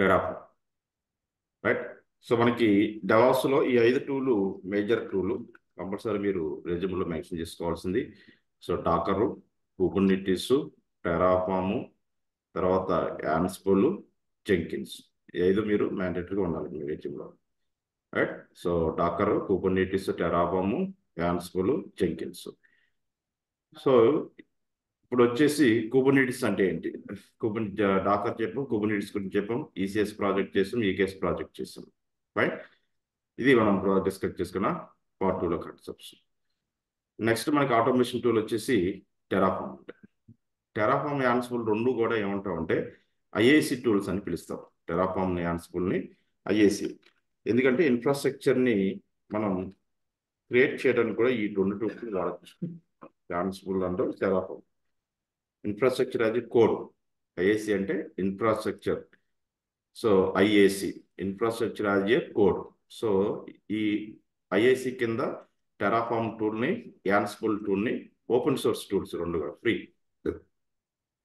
Terraform, right. So మనకి డెవాప్స్లో ఈ 5 tool major టూలు కంపల్సరీ మీరు రెజ్యూమ్లో మెన్షన్ చేసుకోవాల్సింది. సో డాకరు, కుబర్నెటిస్, టెరాఫాము, తర్వాత యాన్సిబుల్, జెంకిన్స్, ఈ 5 మీరు మ్యాండేటరీగా ఉండాలి మీ రెజ్యూమ్లో, right. So Docker, Kubernetes, Terraform, Ansible, Jenkins. So ఇప్పుడు వచ్చేసి కుబర్నెటిస్ అంటే ఏంటి? డాకర్ చెప్పాం, కుబర్నెటిస్ గురించి చెప్పాం, ఈసీఎస్ ప్రాజెక్ట్ చేసాం, ఈకేఎస్ ప్రాజెక్ట్ చేసాం, రైట్. ఇది మనం డిస్కస్ చేసుకున్న పార్ట్ 2లో కాన్సెప్ట్స్. నెక్స్ట్ మనకి ఆటోమేషన్ టూల్ వచ్చేసి టెరాఫామ్. టెరాఫామ్, యాన్సిబుల్ రెండు కూడా ఏమంటామంటే ఐఏసి టూల్స్ అని పిలుస్తాం. టెరాఫామ్, యాన్సిబుల్ని ఐఏసి, ఎందుకంటే ఇన్ఫ్రాస్ట్రక్చర్ని మనం క్రియేట్ చేయడానికి కూడా ఈ రెండు టూల్స్ వాడచ్చు. యాన్సిబుల్ అంటే టెరాఫామ్. ఇన్ఫ్రాస్ట్రక్చర్ అది కోడ్, ఐఏసి అంటే infrastructure, so IAC infrastructure as a code. So ఈ ఐఏసి కింద టెరాఫామ్ టూల్ని, యాన్సిబుల్ టూల్ని, ఓపెన్ సోర్స్ టూల్స్ రెండుగా ఫ్రీ,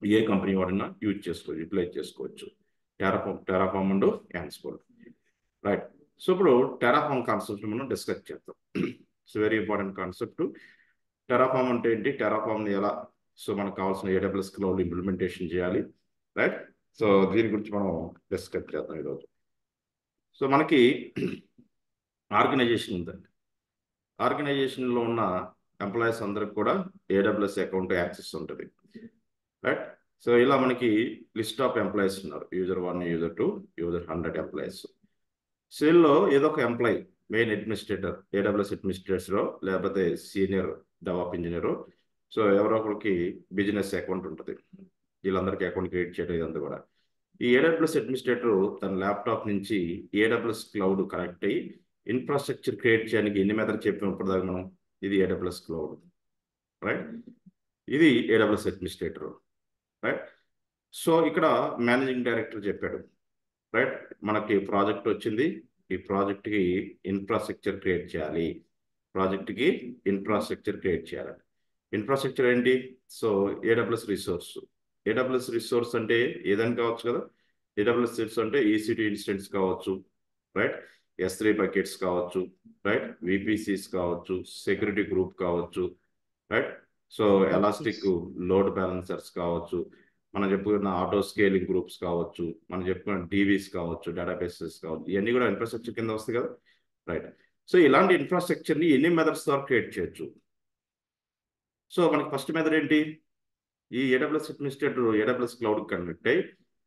ఏ కంపెనీ వాడినా యూజ్ చేసుకోవచ్చు, యూటిలైజ్ చేసుకోవచ్చు. Terraform and Ansible, right. So ఇప్పుడు టెరాఫామ్ కాన్సెప్ట్ మనం డిస్కస్ చేద్దాం. So very important concept. Terraform అంటే ఏంటి, టెరాఫామ్ని ఎలా, సో మనకు కావాల్సిన AWS క్లౌడ్ ఇంప్లిమెంటేషన్ చేయాలి, రైట్. సో దీని గురించి మనం డిస్కస్ చేద్దాం ఈరోజు. సో మనకి ఆర్గనైజేషన్ ఉందండి. ఆర్గనైజేషన్లో ఉన్న ఎంప్లాయీస్ అందరికి కూడా AWS అకౌంట్ యాక్సెస్ ఉంటుంది, రైట్. సో ఇలా మనకి లిస్ట్ ఆఫ్ ఎంప్లాయీస్ ఉన్నారు, user 1, user 2, user 100 employees. So వీళ్ళలో ఏదో ఒక ఎంప్లాయీ, మెయిన్ అడ్మినిస్ట్రేటర్, AWS అడ్మినిస్ట్రేటరో లేకపోతే సీనియర్ డెవలప్ ఇంజనీరో, సో ఎవరో ఒకరికి బిజినెస్ అకౌంట్ ఉంటుంది. వీళ్ళందరికీ అకౌంట్ క్రియేట్ చేయడం ఇదంతా కూడా. ఈ AWS అడ్మినిస్ట్రేటర్ తన ల్యాప్టాప్ నుంచి AWS క్లౌడ్ కనెక్ట్ అయ్యి ఇన్ఫ్రాస్ట్రక్చర్ క్రియేట్ చేయడానికి ఎన్ని మెథడ్ చెప్పాం ఇప్పుడు దాకా మనం, ఇది AWS క్లౌడ్, రైట్. ఇది AWS అడ్మినిస్ట్రేటర్, రైట్. సో ఇక్కడ మేనేజింగ్ డైరెక్టర్ చెప్పాడు, రైట్. మనకి ప్రాజెక్ట్ వచ్చింది, ఈ ప్రాజెక్ట్కి ఇన్ఫ్రాస్ట్రక్చర్ క్రియేట్ చేయాలి, ప్రాజెక్ట్కి ఇన్ఫ్రాస్ట్రక్చర్ క్రియేట్ చేయాలి. ఇన్ఫ్రాస్ట్రక్చర్ ఏంటి? So AWS resource. AWS resource అంటే ఏదైనా కావచ్చు కదా. AWS రిసోర్స్ అంటే EC2 ఇన్స్టెన్స్ కావచ్చు, రైట్. S3 బకెట్స్ కావచ్చు, రైట్. VPCs కావచ్చు, సెక్యూరిటీ గ్రూప్ కావచ్చు, right. So elastic load balancers కావచ్చు, మనం చెప్పుకున్న ఆటో స్కేలింగ్ గ్రూప్స్ కావచ్చు, మనం చెప్పుకున్న DBs కావచ్చు, డేటాబేసెస్ కావచ్చు, ఇవన్నీ కూడా ఇన్ఫ్రాస్ట్రక్చర్ కింద వస్తాయి కదా, రైట్. సో ఇలాంటి ఇన్ఫ్రాస్ట్రక్చర్ని ఎన్ని మెథడ్స్ ద్వారా క్రియేట్ చేయొచ్చు. సో మనకి ఫస్ట్ మెథడ్ ఏంటి, ఈ AWS administrator AWS cloud connect అయ్యి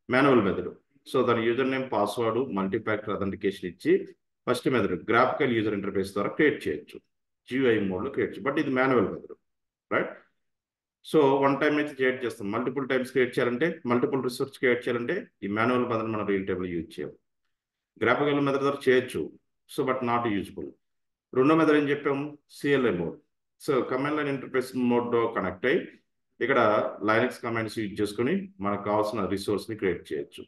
మాన్యువల్ మెథడ్. సో దాని యూజర్ నేమ్, పాస్వర్డ్, మల్టీఫ్యాక్టర్ అథెంటికేషన్ ఇచ్చి first method graphical user interface ద్వారా క్రియేట్ చేయొచ్చు, GUI మోడ్లో క్రియేట్ చేయొచ్చు. బట్ ఇది manual method, right. So one time అయితే క్రియేట్ చేస్తాం. మల్టిపుల్ టైమ్స్ క్రియేట్ చేయాలంటే, మల్టిపుల్ రిసోర్స్ క్రియేట్ చేయాలంటే ఈ మాన్యువల్ మెథడ్ మనం రియల్ టైంలో యూజ్ చేయాలి. గ్రాఫికల్ మెథడ్ ద్వారా చేయొచ్చు, సో బట్ నాట్ యూజ్ఫుల్. రెండో మెథడ్ ఏం చెప్పాము, CLI mode. So command line interface మోడ్లో కనెక్ట్ అయ్యి ఇక్కడ లైనక్స్ కమాండ్స్ యూజ్ చేసుకుని మనకు కావాల్సిన రిసోర్స్ని క్రియేట్ చేయొచ్చు,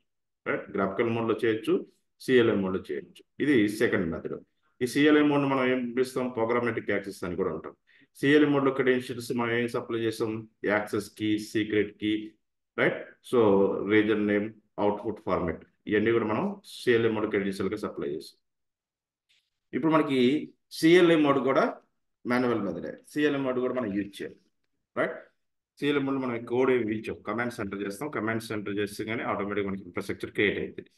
రైట్. గ్రాఫికల్ మోడ్లో చేయొచ్చు, CLI మోడ్లో చేయొచ్చు. ఇది సెకండ్ మెథడ్. ఈ CLI మోడ్ను మనం ఏం పిలుస్తాం, ప్రోగ్రామాటిక్ యాక్సెస్ అని కూడా అంటాం. CLI మోడ్లో క్రెడెన్షియల్స్ మనం ఏం సప్లై చేస్తాం, access key, secret key, right. So region name, output format, ఇవన్నీ కూడా మనం CLI మోడ్ క్రెడెన్షియల్గా సప్లై చేస్తాం. ఇప్పుడు మనకి CLI మోడ్ కూడా మాన్యువల్ మెథడే. CLI మోడ్ కూడా మనం యూజ్ చేయాలి, రైట్. CLI మోడ్ మనం కోడ్ ఏమి యూజ్ చేయం, కమాండ్స్ ఎంటర్ చేస్తాం, కమాండ్స్ ఎంటర్ చేస్తే కానీ ఆటోమేటిక్గా మనకి ఇన్ఫ్రాస్ట్రక్చర్ క్రియేట్ అవుతుంది.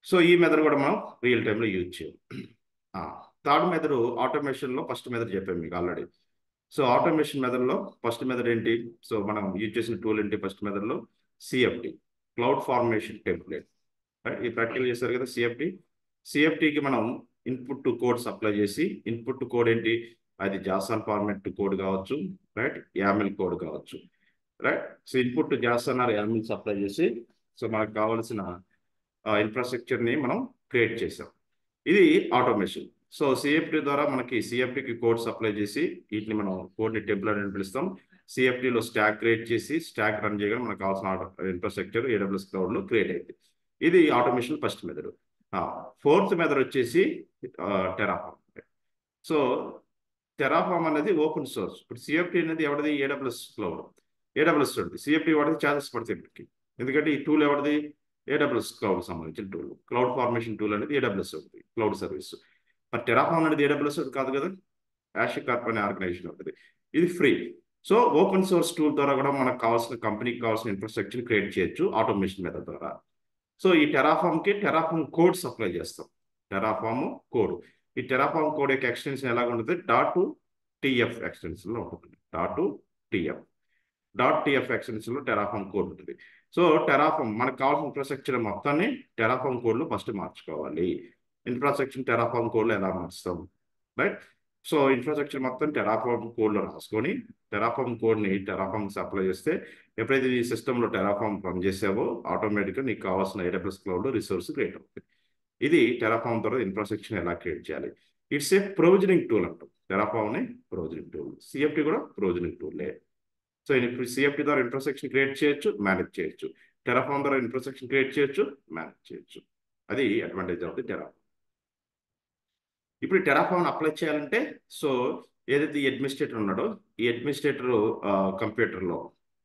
సో ఈ మెథడ్ కూడా మనం రియల్ టైంలో యూజ్ చేయం. థర్డ్ మెథడ్ ఆటోమేషన్లో ఫస్ట్ మెథడ్ చెప్పాము మీకు ఆల్రెడీ. సో ఆటోమేషన్ మెథడ్లో ఫస్ట్ మెథడ్ ఏంటి, సో మనం యూజ్ చేసిన టూల్ ఏంటి, ఫస్ట్ మెథడ్లో CFT, cloud formation template, right. ఈ ప్రాక్టికల్ చేశారు కదా CFTకి మనం ఇన్పుట్ టు కోడ్ సప్లై చేసి, ఇన్పుట్ టు కోడ్ ఏంటి, అది జాసన్ ఫార్మాట్ కోడ్ కావచ్చు, రైట్. YAML కోడ్ కావచ్చు, right. So input JSON or YAML supply చేసి, సో మనకు కావాల్సిన ఇన్ఫ్రాస్ట్రక్చర్ని మనం క్రియేట్ చేసాం. ఇది ఆటోమేషన్. సో CFT ద్వారా మనకి CFTకి కోడ్ సప్లై చేసి వీటిని మనం కోడ్ని టెంప్లెట్ అని పిలుస్తాం. CFTలో స్టాక్ క్రియేట్ చేసి స్టాక్ రన్ చేయగానే మనకు కావాల్సిన ఇన్ఫ్రాస్ట్రక్చర్ AWS క్లౌడ్లో క్రియేట్ అయింది. ఇది automation first method. Fourth method వచ్చేసి టెరాఫామ్. సో టెరాఫామ్ అనేది ఓపెన్ సోర్స్. ఇప్పుడు CFT అనేది ఎవరిది, AWS క్లౌడ్, AWS ఉంటుంది. CFT వాడిది ఛార్జెస్ పడతాయి ఇప్పటికి, ఎందుకంటే ఈ టూల్ ఎవరిది, ఏడబ్ల్యూఎస్ క్లౌడ్ సంబంధించిన టూల్. క్లౌడ్ ఫార్మేషన్ టూల్ అనేది ఏడబ్ల్యూఎస్ ఉంటుంది, క్లౌడ్ సర్వీస్. మరి టెరాఫార్మ్ అనేది ఏడబ్ల్యూఎస్ కాదు కదా, HashiCorp అనే ఆర్గనైజేషన్ ఉంటుంది. ఇది free. So open source tool ద్వారా కూడా మనకు కావాల్సిన కంపెనీకి కావాల్సిన ఇన్ఫ్రాస్ట్రక్చర్ క్రియేట్ చేయొచ్చు ఆటోమేషన్ మెథడ్ ద్వారా. సో ఈ టెరాఫామ్కి టెరాఫామ్ కోడ్ సప్లై చేస్తాం. టెరాఫామ్ కోడ్, ఈ టెరాఫామ్ కోడ్ యొక్క ఎక్స్టెన్షన్ ఎలాగ ఉంటుంది, .tf ఎక్స్టెన్షన్లో ఉంటుంది. .tf ఎక్స్టెన్షన్లో టెరాఫామ్ కోడ్ ఉంటుంది. సో టెరాఫామ్ మనకు కావాల్సిన ఇన్ఫ్రాస్ట్రక్చర్ మొత్తాన్ని టెరాఫామ్ కోడ్లో ఫస్ట్ మార్చుకోవాలి. ఇన్ఫ్రాస్ట్రక్చర్ టెరాఫామ్ కోడ్లో ఎలా మార్చుతాం, రైట్? సో ఇన్ఫ్రాస్ట్రక్చర్ మొత్తం టెరాఫామ్ కోడ్లో రాసుకొని టెరాఫామ్ కోడ్ని టెరాఫామ్కి సప్లై చేస్తే ఎప్పుడైతే ఈ సిస్టంలో టెరాఫామ్ రన్ చేసావో ఆటోమేటిక్గా నీకు కావాల్సిన AWS క్లౌడ్లో రిసోర్స్ క్రియేట్ అవుతుంది. ఇది టెరాఫామ్ ద్వారా ఇన్ఫ్రాస్ట్రక్చర్ ఎలా క్రియేట్ చేయాలి. ఇట్స్ ఏ ప్రొవిజనింగ్ టూల్ అంటాం. టెరాఫామ్ని ప్రొవిజనింగ్ టూల్, CFT కూడా ప్రొవిజనింగ్ టూలే. సో CFT ద్వారా ఇన్ఫ్రాస్ట్రక్చర్ క్రియేట్ చేయొచ్చు, మేనేజ్ చేయొచ్చు. టెరాఫామ్ ద్వారా ఇన్ఫ్రాస్ట్రక్చర్ క్రియేట్ చేయొచ్చు, మేనేజ్ చేయొచ్చు. అది అడ్వాంటేజ్ ఆఫ్ ది టెరాఫామ్. ఇప్పుడు టెరాఫామ్ అప్లై చేయాలంటే, సో ఏదైతే ఈ అడ్మినిస్ట్రేటర్ ఉన్నాడో ఈ అడ్మినిస్ట్రేటర్ కంప్యూటర్లో,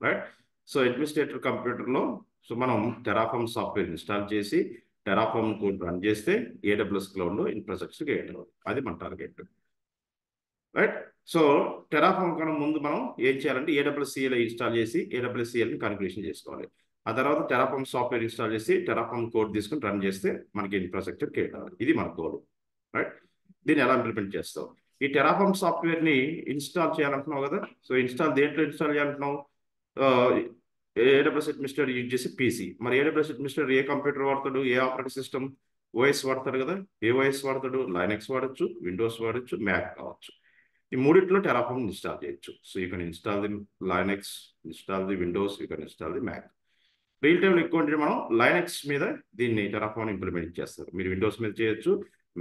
రైట్? సో అడ్మినిస్ట్రేటర్ కంప్యూటర్లో సో మనం టెరాఫామ్ సాఫ్ట్వేర్ ఇన్స్టాల్ చేసి టెరాఫామ్ కోడ్ రన్ చేస్తే AWS క్లౌడ్లో ఇన్ఫ్రాస్ట్రక్చర్ క్రియేట్ అవుతుంది. అది మన టార్గెట్, రైట్? సో టెరాఫామ్ కన్నా ముందు మనం ఏం చేయాలంటే AWS CLI ఇన్స్టాల్ చేసి AWS CLIని కాన్ఫిగరేషన్ చేసుకోవాలి. ఆ తర్వాత టెరాఫామ్ సాఫ్ట్వేర్ ఇన్స్టాల్ చేసి టెరాఫామ్ కోడ్ తీసుకుని రన్ చేస్తే మనకి ఇన్ఫ్రాస్ట్రక్చర్ క్రియేట్ అవ్వాలి. ఇది మన గోల్, రైట్? దీన్ని ఎలా ఇంప్లిమెంట్ చేస్తావు? ఈ టెరాఫామ్ సాఫ్ట్వేర్ని ఇన్స్టాల్ చేయాలంటున్నావు కదా. సో దేంట్లో ఇన్స్టాల్ చేయాలంటున్నావు? AWS అడ్మినిస్ట్రేటర్ యూజ్ చేసి PC. మరి AWS అడ్మినిస్ట్రేటర్ ఏ కంప్యూటర్ వాడతాడు, ఏ ఆపరేటింగ్ సిస్టమ్? OS వాడతాడు కదా. ఏ OS వాడతాడు? లైనక్స్ వాడచ్చు, విండోస్ వాడచ్చు, మ్యాక్ కావచ్చు. ఈ మూడిట్లో టెరాఫామ్ ఇన్స్టాల్ చేయొచ్చు. So you can install the Linux, install the Windows, you can install the Mac. Real టైంలో ఎక్కువ అంటే మనం లైనక్స్ మీద దీన్ని టెరాఫామ్ ఇంప్లిమెంట్ చేస్తారు. మీరు విండోస్ మీద చేయొచ్చు,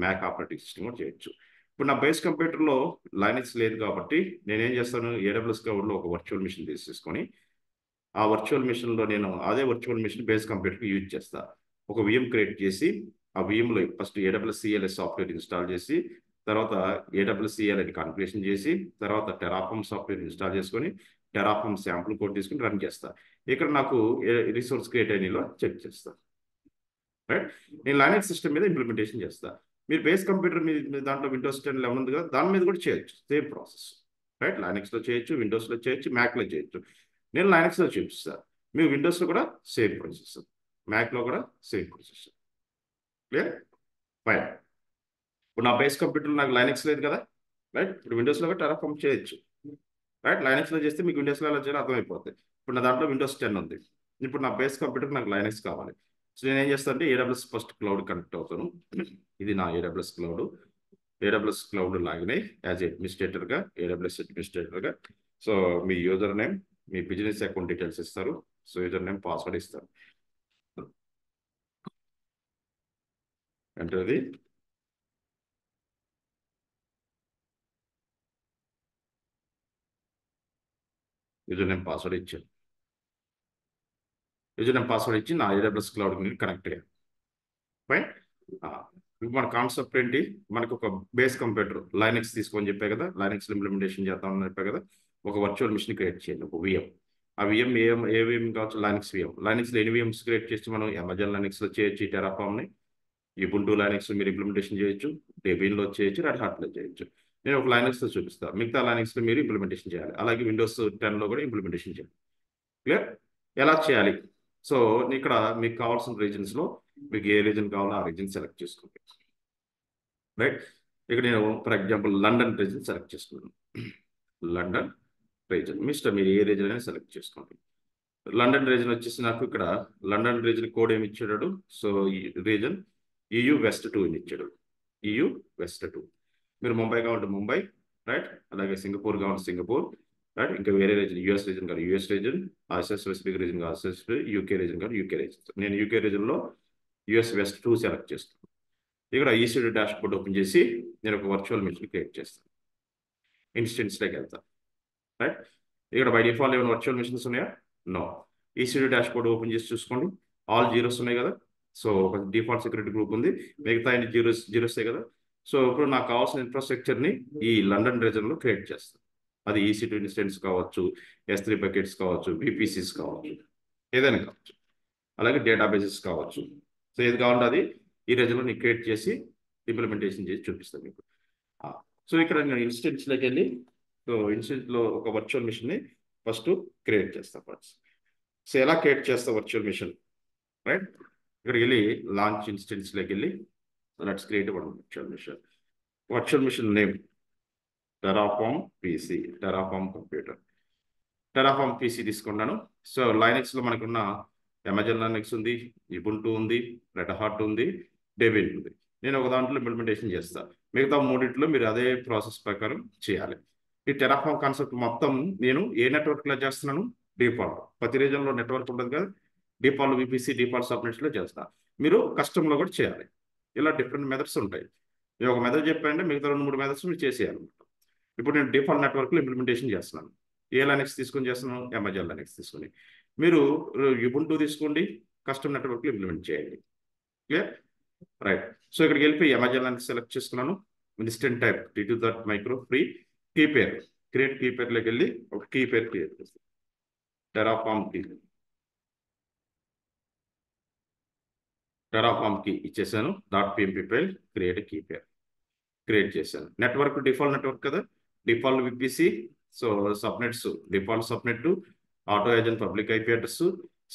మ్యాక్ ఆపరేటింగ్ సిస్టమ్ కూడా చేయొచ్చు. ఇప్పుడు నా బేస్ కంప్యూటర్లో లైనక్స్ లేదు కాబట్టి నేనేం చేస్తాను, AWS క్లౌడ్లో ఒక వర్చువల్ మిషన్ తీసుకొని ఆ వర్చువల్ మిషన్లో నేను అదే వర్చువల్ మిషన్ బేస్ కంప్యూటర్కి యూజ్ చేస్తా. ఒక VM క్రియేట్ చేసి ఆ VMలో first AWS CLI software install చేసి తర్వాత AWS CLIని కాన్ఫిగరేషన్ చేసి తర్వాత టెరాఫామ్ సాఫ్ట్వేర్ ఇన్స్టాల్ చేసుకొని టెరాఫామ్ శాంపుల్ కోడ్ తీసుకుని రన్ చేస్తా. ఇక్కడ నాకు రిసోర్స్ క్రియేట్ అయినలో చెక్ చేస్తా, రైట్? నేను లైనక్స్ సిస్టమ్ మీద ఇంప్లిమెంటేషన్ చేస్తా. మీరు బేస్ కంప్యూటర్ మీద దాంట్లో Windows 10 11 ఉంది కదా, దాని మీద కూడా చేయొచ్చు, సేమ్ ప్రాసెస్, రైట్? లైనక్స్లో చేయొచ్చు, విండోస్లో చేయొచ్చు, మ్యాక్లో చేయొచ్చు. నేను లైనక్స్లో చూపిస్తాను, మీరు విండోస్లో కూడా సేమ్ ప్రాసెస్, మ్యాక్లో కూడా సేమ్ ప్రాసెస్. క్లియర్? ఫైన్. ఇప్పుడు నా బేస్ కంప్యూటర్లో నాకు లైనక్స్ లేదు కదా, రైట్? ఇప్పుడు విండోస్లో కూడా టెరాఫామ్ చేయొచ్చు, రైట్? లైనక్స్లో చేస్తే మీకు విండోస్లో ఎలా చేయాలో అర్థమైపోతుంది. ఇప్పుడు నా దాంట్లో Windows 10 ఉంది. ఇప్పుడు నా బేస్ కంప్యూటర్ నాకు లైనక్స్ కావాలి. సో నేను ఏం చేస్తాను అంటే AWS ఫస్ట్ క్లౌడ్ కనెక్ట్ అవుతాను. ఇది నా AWS క్లౌడ్ లాగిన్ అయ్యి యాజ్ అడ్మినిస్ట్రేటర్గా AWS అడ్మినిస్ట్రేటర్గా. సో మీ యూజర్ నేమ్, మీ బిజినెస్ అకౌంట్ డీటెయిల్స్ ఇస్తారు. సో యూజర్ నేమ్, పాస్వర్డ్ ఇస్తారు. అంటే అది యూజర్ నేమ్ పాస్వర్డ్ ఇచ్చాను. యూజర్ నేమ్ పాస్వర్డ్ ఇచ్చి నా AWS క్లౌడ్ కనెక్ట్ అయ్యాను. ఫైన్. మన కాన్సెప్ట్ ఏంటి, మనకు ఒక బేస్ కంప్యూటర్ లైనక్స్ తీసుకొని చెప్పే కదా, లైనక్స్ ఇంప్లిమెంటేషన్ చేద్దామని చెప్పే కదా. ఒక వర్చువల్ మిషన్ క్రియేట్ చేయండి, ఒక VM. ఆ VM ఏ VM కావచ్చు, లైనక్స్ VM. లైనక్స్లో ఎన్ని VMs క్రియేట్ చేసి మనం అమెజాన్ లైనక్స్లో చేయొచ్చు, టెరాఫామ్ని Ubuntu లైనక్స్ మీరు ఇంప్లిమెంటేషన్ చేయొచ్చు, డెబిన్లో చేయొచ్చు, రెడ్ హాట్లో చేయొచ్చు. నేను ఒక లైనక్స్లో చూపిస్తాను, మిగతా లైనక్స్లో మీరు ఇంప్లిమెంటేషన్ చేయాలి. అలాగే Windows 10లో కూడా ఇంప్లిమెంటేషన్ చేయాలి. క్లియర్? ఎలా చేయాలి? సో ఇక్కడ మీకు కావాల్సిన రీజన్స్లో మీకు ఏ రీజన్ కావాలో ఆ రీజన్ సెలెక్ట్ చేసుకోండి, రైట్? ఇక్కడ నేను for example London reason select చేసుకున్నాను. లండన్ రీజన్ మీరు ఏ రీజన్ అయినా సెలెక్ట్ చేసుకోండి. లండన్ రీజన్ వచ్చేసి నాకు ఇక్కడ లండన్ రీజన్ కోడ్ ఏమి ఇచ్చాడు, సో ఈ రీజన్ EU West 2 అని ఇచ్చాడు. EU West 2. మీరు ముంబై కావాలంటే ముంబై, రైట్? అలాగే సింగపూర్ కావాలంటే సింగపూర్, రైట్? ఇంకా వేరే రీజన్ US రీజన్ కాదు US reason, Asia specific reason కాదు ఆసియా స్పెసిఫిక్, UK రీజన్ కాదు UK రీజన్. నేను UK రీజన్లో US West 2 సెలెక్ట్ చేస్తాను. ఇక్కడ EC2 డాష్ బోర్డ్ ఓపెన్ చేసి నేను ఒక వర్చువల్ మిషన్ క్రియేట్ చేస్తాను. ఇన్స్టెన్స్లోకి వెళ్తాను, రైట్? ఇక్కడ బై డిఫాల్ట్ ఏమైనా వర్చువల్ మిషన్స్ ఉన్నాయా? No. EC2 dashboard open చేసి చూసుకోండి, ఆల్ జీరోస్ ఉన్నాయి కదా. సో ఒక డిఫాల్ట్ సెక్యూరిటీ గ్రూప్ ఉంది, మిగతా అన్ని జీరోసే కదా. సో ఇప్పుడు నాకు కావాల్సిన ఇన్ఫ్రాస్ట్రక్చర్ని ఈ లండన్ రీజన్లో క్రియేట్ చేస్తాను. అది EC2 ఇన్స్టెన్స్ కావచ్చు, S3 బకెట్స్ కావచ్చు, VPCs కావచ్చు, ఏదైనా కావచ్చు. అలాగే డేటాబేసెస్ కావచ్చు. సో ఏది కావాలంటే అది ఈ రోజులో నేను క్రియేట్ చేసి ఇంప్లిమెంటేషన్ చేసి చూపిస్తాను మీకు. సో ఇక్కడ నేను ఇన్స్టెన్స్లోకి వెళ్ళి, సో ఇన్స్టెన్స్లో ఒక వర్చువల్ మిషన్ని ఫస్ట్ క్రియేట్ చేస్తాను ఫస్ట్. సో ఎలా క్రియేట్ చేస్తా వర్చువల్ మిషన్, రైట్? ఇక్కడికి వెళ్ళి లాంచ్ ఇన్స్టెన్స్లోకి వెళ్ళి let's create one virtual machine. Virtual machine name Terraform PC, Terraform computer. Terraform PC తీసుకున్నాను. సో లైనక్స్లో మనకున్న అమెజాన్ లైనక్స్ ఉంది, ఇబుంటూ ఉంది, రెడ్ హాట్ ఉంది, డెబిన్ ఉంది. నేను ఒక దాంట్లో ఇంప్లిమెంటేషన్ చేస్తాను. మిగతా మూడింటిలో మీరు అదే ప్రాసెస్ ప్రకారం చేయాలి. ఈ టెరాఫార్మ్ కాన్సెప్ట్ మొత్తం నేను ఏ నెట్వర్క్లో చేస్తున్నాను? డిఫాల్ట్. ప్రతి రీజన్లో నెట్వర్క్ ఉంటుంది కదా, డిఫాల్ట్ విపిసి, డిఫాల్ట్ సబ్నెట్స్లో చేస్తాను. మీరు కస్టమ్లో కూడా చేయాలి. ఇలా డిఫరెంట్ మెథడ్స్ ఉంటాయి. నేను ఒక మెథడ్ చెప్పానంటే మిగతా 2-3 మెథడ్స్ మీరు చేసేయాలి. ఇప్పుడు నేను డిఫాల్ట్ నెట్వర్క్లో ఇంప్లిమెంటేషన్ చేస్తున్నాను. ఏ లైనక్స్ తీసుకొని చేస్తున్నాను? అమెజాన్ లైనక్స్ తీసుకొని. మీరు యుబుంటూ తీసుకోండి, కస్టమ్ నెట్వర్క్లో ఇంప్లిమెంట్ చేయండి. క్లియర్? రైట్. సో ఇక్కడికి వెళ్ళిపోయి అమెజాన్ లైనక్స్ సెలెక్ట్ చేసుకున్నాను. Instance type T2 micro free key pair, create key పేర్లోకి వెళ్ళి ఒక కీ పేర్ క్రియేట్ చేస్తాను. టెరాఫార్మ్ కి ఇచ్చేసాను. .pmp file create key pair create చేశాను. నెట్వర్క్ డిఫాల్ట్ నెట్వర్క్ కదా, default VPC. So subnets default subnet, auto agent public IP address,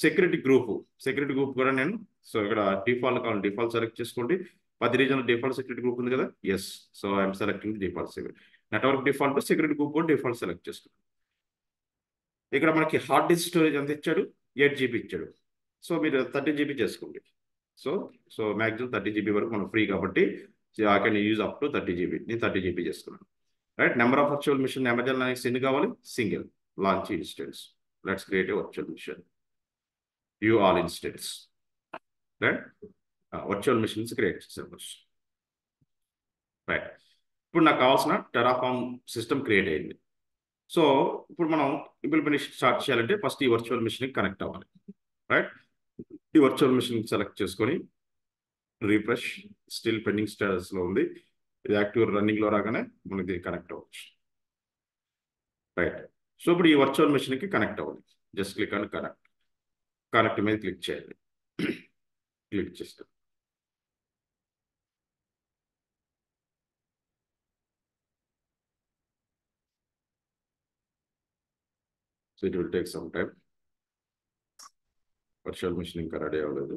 security group కూడా నేను, సో ఇక్కడ డిఫాల్ట్ కావాలి, డిఫాల్ట్ సెలెక్ట్ చేసుకోండి. 10 రీజన్లో డిఫాల్ట్ సెక్యూరిటీ గ్రూప్ ఉంది కదా, yes. So I'm selecting default security. Network default, security group కూడా default select చేసుకోండి. ఇక్కడ మనకి హార్డ్ డిస్క్ స్టోరేజ్ ఎంత ఇచ్చాడు? 8 GB ఇచ్చాడు. సో మీరు 30 GB చేసుకోండి. సో మ్యాక్సిమం 30 GB వరకు మనం ఫ్రీ కాబట్టి I can use up to 30 GB. నేను 30 GB చేసుకున్నాను. Right. Number of virtual machine Amazon Linux ఎన్ని కావాలి? Single. Launch instance. Let's create a virtual machine. View all instance. Right. Virtual machines create చేసాను. Right. ఇప్పుడు నాకు కావాల్సిన Terraform system create అయింది. So ఇప్పుడు మనం ఇంప్లిమెంటేషన్ స్టార్ట్ చేయాలంటే ఫస్ట్ ఈ వర్చువల్ మిషన్కి కనెక్ట్ అవ్వాలి. రైట్. ఈ వర్చువల్ మిషన్ సెలెక్ట్ చేసుకొని రీఫ్రెష్, స్టిల్ పెండింగ్ స్టేటస్లో ఉంది. ఇది యాక్టివ్ రన్నింగ్లో రాగానే మనకి కనెక్ట్ అవ్వచ్చు. రైట్. సో ఇప్పుడు ఈ వర్చువల్ మిషన్కి కనెక్ట్ అవ్వాలి. జస్ట్ క్లిక్ ఆన్ కనెక్ట్ మీద క్లిక్ చేయాలి. క్లిక్ చేస్తే so it will take some time. Virtual machine ఇంకా రెడీ అవ్వలేదు.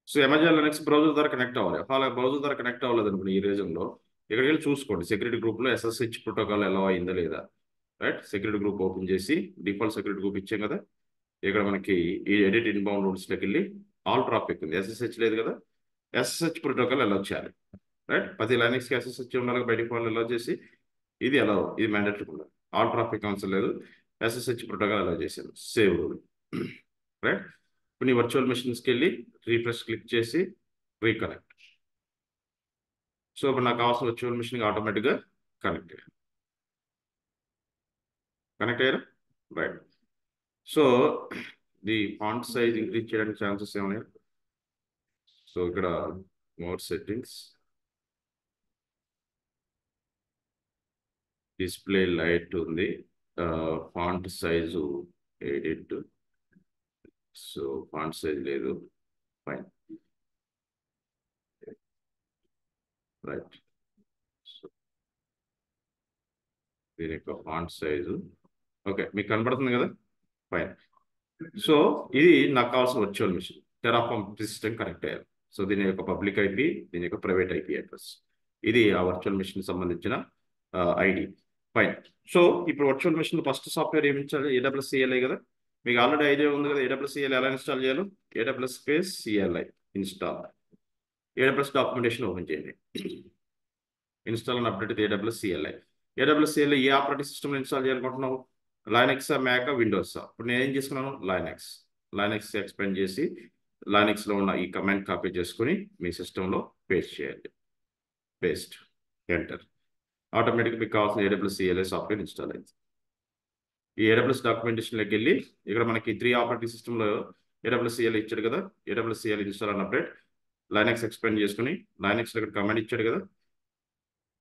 సో అమెజాన్ లైనక్స్ బ్రౌజర్ ద్వారా కనెక్ట్ అవ్వాలి. అలా బ్రౌజర్ ద్వారా కనెక్ట్ అవ్వలేదు అనుకోండి ఈ రీజన్లో, ఇక్కడికి వెళ్ళి చూసుకోండి సెక్యూరిటీ గ్రూప్లో SSH ప్రోటోకాల్ ఎలా అయిందా లేదా. రైట్. సెక్యూరిటీ గ్రూప్ ఓపెన్ చేసి డిఫాల్ట్ సెక్యూరిటీ గ్రూప్ ఇచ్చాం కదా, ఇక్కడ మనకి ఈ ఎడిట్ ఇన్బౌండ్ రూల్స్లోకి వెళ్ళి ఆల్ ట్రాఫిక్ ఉంది, SSH లేదు కదా, SSH ప్రోటోకాల్ ఎలా చేయాలి. రైట్. ప్రతి లైనక్స్కి SSH ఉండాలి, బై డిఫాల్ట్ ఎలా చేసి ఇది మ్యాండేటరీ ఉండాలి. ఆల్ ట్రాఫిక్ అవసరం లేదు, SSH ప్రోటోకాల్ ఎలా చేశాను, సేవ్ రూల్. రైట్. ఇప్పుడు నీ వర్చువల్ మిషన్స్కి వెళ్ళి రీఫ్రెష్ క్లిక్ చేసి రీకనెక్ట్. సో ఇప్పుడు నాకు కావాల్సిన వర్చువల్ మిషన్కి ఆటోమేటిక్గా కనెక్ట్ అయ్యారు. Right. So the font size increase చేయడానికి ఛాన్సెస్ ఏమన్నాయి? సో ఇక్కడ మోర్ సెట్టింగ్స్, డిస్ప్లే లైట్ ఉంది, font size edit, so font size లేదు. ఫైన్. రైట్. సో దీని యొక్క ఫాంట్ సైజు ఓకే మీకు కనబడుతుంది కదా, ఫైన్. సో ఇది నాకు కావాల్సిన virtual machine. Terraform system connect అయ్యారు. సో దీని యొక్క పబ్లిక్ ఐపీ, దీని యొక్క ప్రైవేట్ ఐపీ అడ్రస్, ఇది ఆ వర్చువల్ మిషన్ సంబంధించిన ఐడి. ఫైన్. సో ఇప్పుడు వర్చువల్ మిషన్ ఫస్ట్ సాఫ్ట్వేర్ ఏమి ఇచ్చారు? AWS CLI కదా, మీకు ఆల్రెడీ ఐడియా ఉంది కదా AWS CLI ఎలా ఇన్స్టాల్ చేయాలో. AWS space CLI install. AWS documentation open చేయండి. Install and update AWS CLI. AWS CLI ఏ ఆపరేటింగ్ సిస్టమ్ ఇన్స్టాల్ చేయాలనుకుంటున్నావు? లైనక్సా, మ్యాకా, విండోసా? ఇప్పుడు నేను ఏం చేసుకున్నాను, లైనక్స్ ఎక్స్పెండ్ చేసి లైనక్స్లో ఉన్న ఈ కమాండ్ కాపీ చేసుకుని మీ సిస్టంలో పేస్ట్ చేయాలి. Paste, enter. ఆటోమేటిక్గా మీకు కావాల్సిన AWS CLI సాఫ్ట్వేర్ ఇన్స్టాల్ అయింది. ఈ AWS డాక్యుమెంటేషన్లోకి వెళ్ళి ఇక్కడ మనకి 3 ఆపరేటింగ్ సిస్టంలో AWS CLI ఇచ్చాడు కదా, AWS CLI install and update. Linux expand చేసుకుని లైనక్స్ ఇక్కడ కమాండ్ ఇచ్చాడు కదా,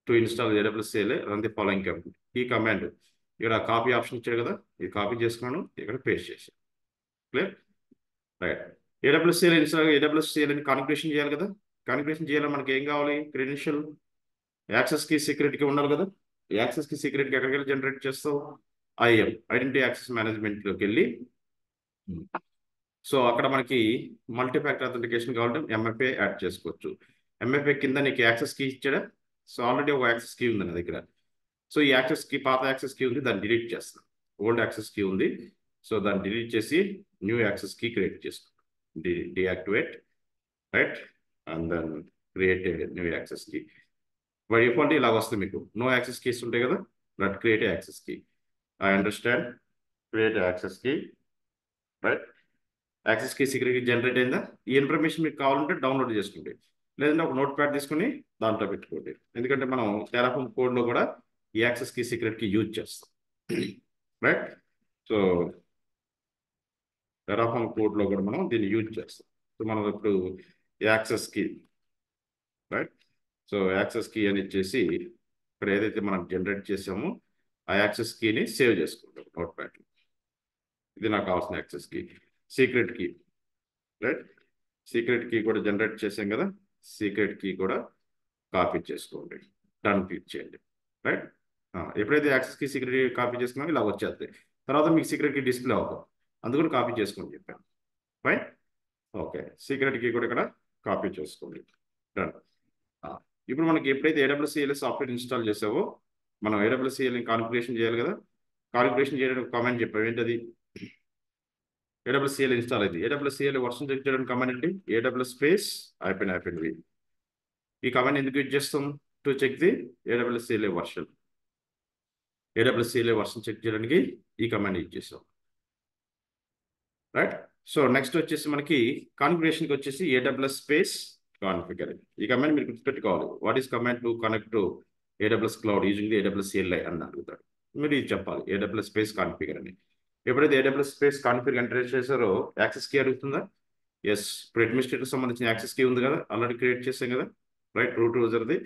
to install AWS CLI run the following command. ఈ కమాండ్ ఇక్కడ కాపీ ఆప్షన్ ఇచ్చాడు కదా, ఇది కాపీ చేసుకున్నాను, ఇక్కడ పేస్ట్ చేశాను. Clear, right. AWS CLI install AWS CLI configuration చేయాలి కదా. కాన్ఫిగరేషన్ చేయాలి మనకి ఏం కావాలి? క్రెడెన్షియల్, యాక్సెస్ కి, సీక్రెట్ కి ఉండాలి కదా. యాక్సెస్ కి, సీక్రెట్ కి ఎక్కడికి వెళ్ళి జనరేట్ చేస్తావు? IAM, ఐడెంటిటీ యాక్సెస్ మేనేజ్మెంట్లోకి వెళ్ళి, సో అక్కడ మనకి మల్టీ ఫ్యాక్టర్ అథెంటికేషన్ కావాలంటే MFA యాడ్ చేసుకోవచ్చు. MFA కింద నీకు యాక్సెస్ కీ ఇచ్చాడా? సో ఆల్రెడీ ఒక యాక్సెస్ కీ ఉంది నా దగ్గర. సో ఈ యాక్సెస్ కీ, పాత యాక్సెస్ కీ ఉంది, దాన్ని డిలీట్ చేస్తాను. ఓల్డ్ యాక్సెస్ కీ ఉంది, సో దాన్ని డిలీట్ చేసి న్యూ యాక్సెస్ కీ క్రియేట్ చేస్తాను. Deactivate, right, and then create new access key. By default ఇలా వస్తుంది మీకు. నో యాక్సెస్ కీస్ ఉంటాయి కదా, that create access key. I understand, create access key, right. Access key, secret key generate అయిందా? ఈ information మీకు కావాలంటే డౌన్లోడ్ చేసుకోండి, లేదంటే ఒక నోట్ ప్యాడ్ తీసుకుని దాంట్లో పెట్టుకోండి. ఎందుకంటే మనం టెరాఫార్మ్ కోడ్లో కూడా ఈ access key, secret key use చేస్తాం, రైట్. సో టెరాఫార్మ్ కోడ్లో కూడా మనం దీన్ని యూజ్ చేస్తాం. సో మనం ఇప్పుడు access key, right. So access key అని ఇచ్చేసి ఇక్కడ ఏదైతే మనం జనరేట్ చేసామో ఆ యాక్సెస్ కీని సేవ్ చేసుకుంటాం నోట్ ప్యాడ్. ఇది నాకు కావాల్సిన access key. Secret key, right. Secret key కూడా జనరేట్ చేసాం కదా, సీక్రెట్ కీ కూడా కాపీ చేసుకోండి, డన్ క్లిక్ చేయండి, రైట్. ఎప్పుడైతే access key, secret key copy చేసుకున్నామో ఇలా వచ్చేస్తాయి. తర్వాత మీకు సీక్రెట్ కీ డిస్ప్లే అవుతాం, అందుకని కాపీ చేసుకోండి చెప్పాను, రైట్. ఓకే, సీక్రెట్ కీ కూడా ఇక్కడ కాపీ చేసుకోండి, డన్. ఇప్పుడు మనకి ఎప్పుడైతే AWS CLI సాఫ్ట్వేర్ ఇన్స్టాల్ చేసావో మనం AWS CLI కాన్ఫిగరేషన్ చేయాలి కదా. కాన్ఫిగరేషన్ చేయడానికి కామెంట్ చెప్పాము, ఏంటది? AWS CLI ఇన్స్టాల్ అయింది. AWS CLI వర్షన్ చెక్ చేయడానికి కమాండ్ ఏంటి? AWS space -v. ఈ కమాండ్ ఎందుకు యూజ్ చేస్తాం? To check the AWS CLI version. AWS CLI version check చేయడానికి ఈ కమాండ్ యూజ్ చేస్తాం, రైట్. సో నెక్స్ట్ వచ్చేసి మనకి కాన్ఫిగరేషన్కి వచ్చేసి AWS స్పేస్ కాన్ఫిగర్. ఈ కమాండ్ మీరు గుర్తుపెట్టుకోవాలి. What is command to connect to AWS cloud using the AWS CLI అని అడుగుతాడు. మీరు ఇది చెప్పాలి, AWS స్పేస్ కాన్ఫిగర్ అని. ఎప్పుడైతే AWS స్పేస్ కాన్ఫిగర్ ఎంటర్ చేశారో యాక్సెస్ కీ అడుగుతుందా? ఎస్. ఇప్పుడు అడ్మినిస్ట్రేటర్ సంబంధించిన యాక్సెస్ కీ ఉంది కదా, ఆల్రెడీ క్రియేట్ చేసాం కదా, రైట్. రూట్ యూజర్ది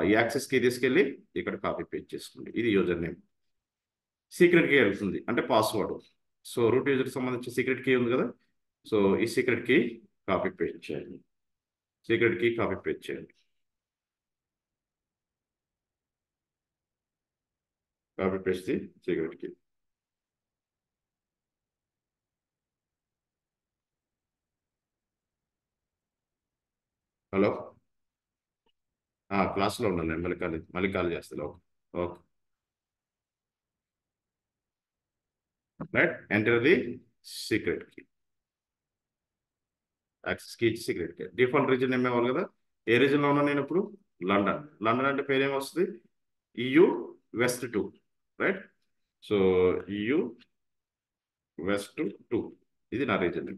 ఈ యాక్సెస్ కీ తీసుకెళ్ళి ఇక్కడ కాపీ పేస్ట్ చేసుకోండి. ఇది యూజర్ నేమ్. సీక్రెట్ కీ అడుగుతుంది, అంటే పాస్వర్డ్. సో రూట్ యూజర్కి సంబంధించిన సీక్రెట్ కీ ఉంది కదా, సో ఈ సీక్రెట్ కీ కాపీ పేస్ట్ చేయండి. సీక్రెట్ కీ కాపీ పేస్ట్ చేయండి, copy paste the secret key. Hello, క్లాస్లో ఉన్నాను నేను, మళ్ళీ కాల్ చేస్తాను. Okay, okay, right. Enter the secret key, access key ఇచ్చి సీక్రెట్ కీ. డిఫాల్ట్ రీజన్ ఏమి ఇవ్వాలి కదా. ఏ రీజన్లో ఉన్నా నేను ఇప్పుడు? లండన్. లండన్ అంటే పేరు ఏమొస్తుంది? EU West 2, right. So EU West 2 ఇది నా రీజన్.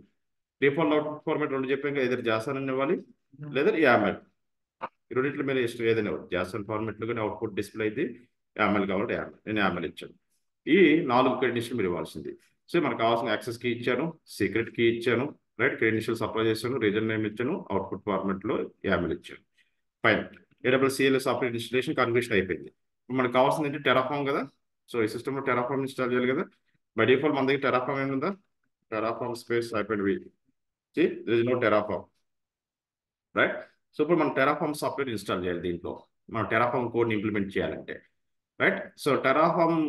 డిఫాల్ట్ అవుట్పుట్ ఫార్మాట్ రెండు చెప్పాక ఏదైనా జాసన్ అని ఇవ్వాలి, లేదా YAML. ఈ రెండింటిలో మీరు ఇష్టం ఏదైనా ఇవ్వాలి. జాసన్ ఫార్మాట్లో కానీ అవుట్పుట్ డిస్ప్లే అయితే YAML కావాలంటే YAML. నేను YAML ఇచ్చాను. ఈ 4 క్రెడెన్షియల్ మీరు ఇవ్వాల్సింది. సో మనకు కావాల్సిన యాక్సెస్ కీ ఇచ్చాను, సీక్రెట్ కీ ఇచ్చాను, రైట్. క్రెడెన్షియల్స్ అప్లై చేశాను, రీజన్ నేమ్ ఇచ్చాను, అవుట్పుట్ ఫార్మాట్లో YAML ఇచ్చాను. Fine. AWS CLI software installation configuration అయిపోయింది. ఇప్పుడు మనకు కావాల్సింది ఏంటి? టెరాఫార్మ్ కదా. సో ఈ సిస్టంలో టెరాఫార్మ్ ఇన్స్టాల్ చేయాలి కదా. బై డిఫాల్ట్ మన దగ్గర టెరాఫార్మ్ ఏముందా? Terraform space -v. there is no Terraform, right. So ఇప్పుడు మనం టెరాఫార్మ్ సాఫ్ట్వేర్ ఇన్స్టాల్ చేయాలి. దీంట్లో మనం టెరాఫార్మ్ కోడ్ని ఇంప్లిమెంట్ చేయాలంటే, రైట్. సో టెరాఫార్మ్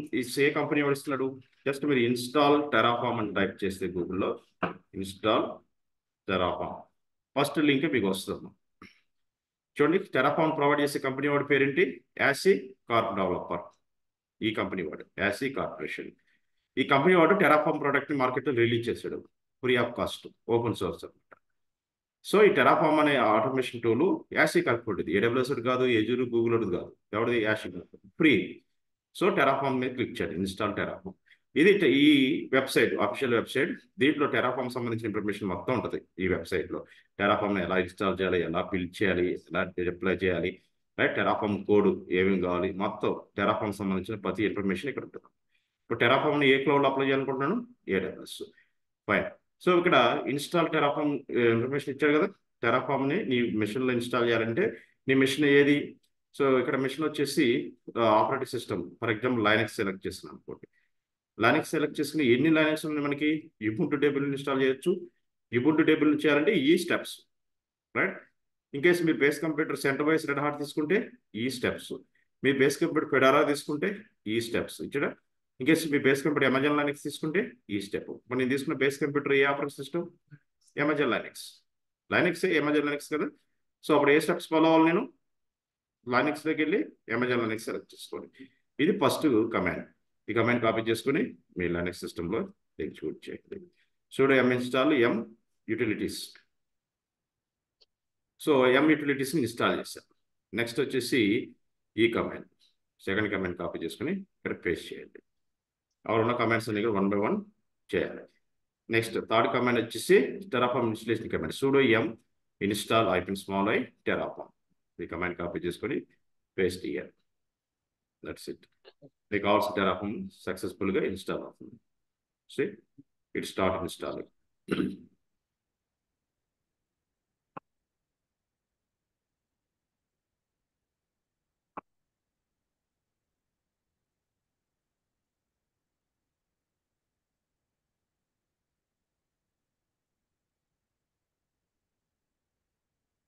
ఏ కంపెనీ వాడిస్తున్నాడు? జస్ట్ మీరు ఇన్స్టాల్ టెరాఫార్మ్ అని టైప్ చేస్తే గూగుల్లో ఇన్స్టాల్ టెరాఫార్మ్ ఫస్ట్ లింక్ మీకు వస్తుంది. చూడండి, టెరాఫార్మ్ ప్రొవైడ్ చేసే కంపెనీ వాడి పేరేంటి? యాసీ కార్ప్ డెవలపర్. ఈ కంపెనీ వాడు యాసీ కార్పొరేషన్. ఈ కంపెనీ వాడు టెరాఫార్మ్ ప్రోడక్ట్ని మార్కెట్లో రిలీజ్ చేశాడు, free of cost, open source అనమాట. సో ఈ టెరాఫార్మ్ అనే ఆటోమేషన్ టూల్ యాసీ కార్పొరేట్. AWS కాదు, ఏజూర్, గూగుల్ కాదు, ఎవరిది? యాసీ కార్పొరేట్, ఫ్రీ. సో టెరాఫార్మ్ మీద క్లిక్ చేయండి, ఇన్స్టాల్ టెరాఫార్మ్. ఇది ఈ వెబ్సైట్, అఫీషియల్ వెబ్సైట్. దీంట్లో టెరాఫార్మ్ సంబంధించిన ఇన్ఫర్మేషన్ మొత్తం ఉంటుంది ఈ వెబ్సైట్లో. టెరాఫార్మ్ని ఎలా ఇన్స్టాల్ చేయాలి, ఎలా బిల్డ్ చేయాలి, ఎలా డిప్లాయ్ చేయాలి, రైట్. టెరాఫార్మ్ కోడ్ ఏమేమి కావాలి, మొత్తం టెరాఫార్మ్ సంబంధించిన ప్రతి ఇన్ఫర్మేషన్ ఇక్కడ ఉంటుంది. ఇప్పుడు టెరాఫార్మ్ని ఏ క్లౌడ్లో అప్లై చేయాలనుకుంటున్నాను? AWS. ఫైన్. సో ఇక్కడ ఇన్స్టాల్ టెరాఫార్మ్ ఇన్ఫర్మేషన్ ఇచ్చారు కదా. టెరాఫామ్ని నీ మెషిన్లో ఇన్స్టాల్ చేయాలంటే నీ మెషిన్ ఏది? సో ఇక్కడ మెషిన్ వచ్చేసి operating system, for example Linux select చేస్తున్నాను అనుకోండి. లైనక్స్ సెలెక్ట్ చేసుకుని ఎన్ని లైనక్స్ ఉన్నాయి మనకి? యుబుంటు టేబుల్ ఇన్స్టాల్ చేయొచ్చు. యుబుంటు టేబుల్ చేయాలంటే ఈ స్టెప్స్, రైట్? ఇన్ కేసు మీరు base computer CentOS Red Hat తీసుకుంటే ఈ స్టెప్స్, మీ బేస్ కంప్యూటర్ ఫెడోరా తీసుకుంటే ఈ స్టెప్స్ ఇచ్చాడా. ఇన్ కేసు మీ బేస్ కంప్యూటర్ అమెజాన్ లైనక్స్ తీసుకుంటే ఈ స్టెప్. ఇప్పుడు నేను తీసుకున్న బేస్ కంప్యూటర్ ఏ operating system? Amazon Linux. Linux Amazon Linux కదా. సో అప్పుడు ఏ స్టెప్స్ ఫాలో అవ్వాలి నేను? లైనక్స్లోకి వెళ్ళి అమెజాన్ లైనక్స్ సెలెక్ట్ చేసుకోండి. ఇది ఫస్ట్ కమాండ్. ఈ కమాండ్ కాపీ చేసుకుని మీ లైనక్స్ సిస్టంలో ఎగ్జిక్యూట్ చేయండి. sudo m install m utilities. So m యూటిలిటీస్ని ఇన్స్టాల్ చేశాను. నెక్స్ట్ వచ్చేసి ఈ కమాండ్, సెకండ్ కమాండ్ కాపీ చేసుకుని ఇక్కడ పేస్ట్ చేయండి. అక్కడ ఉన్న కమాండ్స్ అన్ని వన్ బై వన్ చేయాలి. నెక్స్ట్ థర్డ్ కమాండ్ వచ్చేసి Terraform installation command. sudo m install -i terraform. ఈ కమాండ్ కాపీ చేసుకొని పేస్ట్ చేయాలి. That's it. మీకు కావాల్సిన టెరాఫామ్ సక్సెస్ఫుల్గా ఇన్స్టాల్ అవుతుంది. See, it start installing.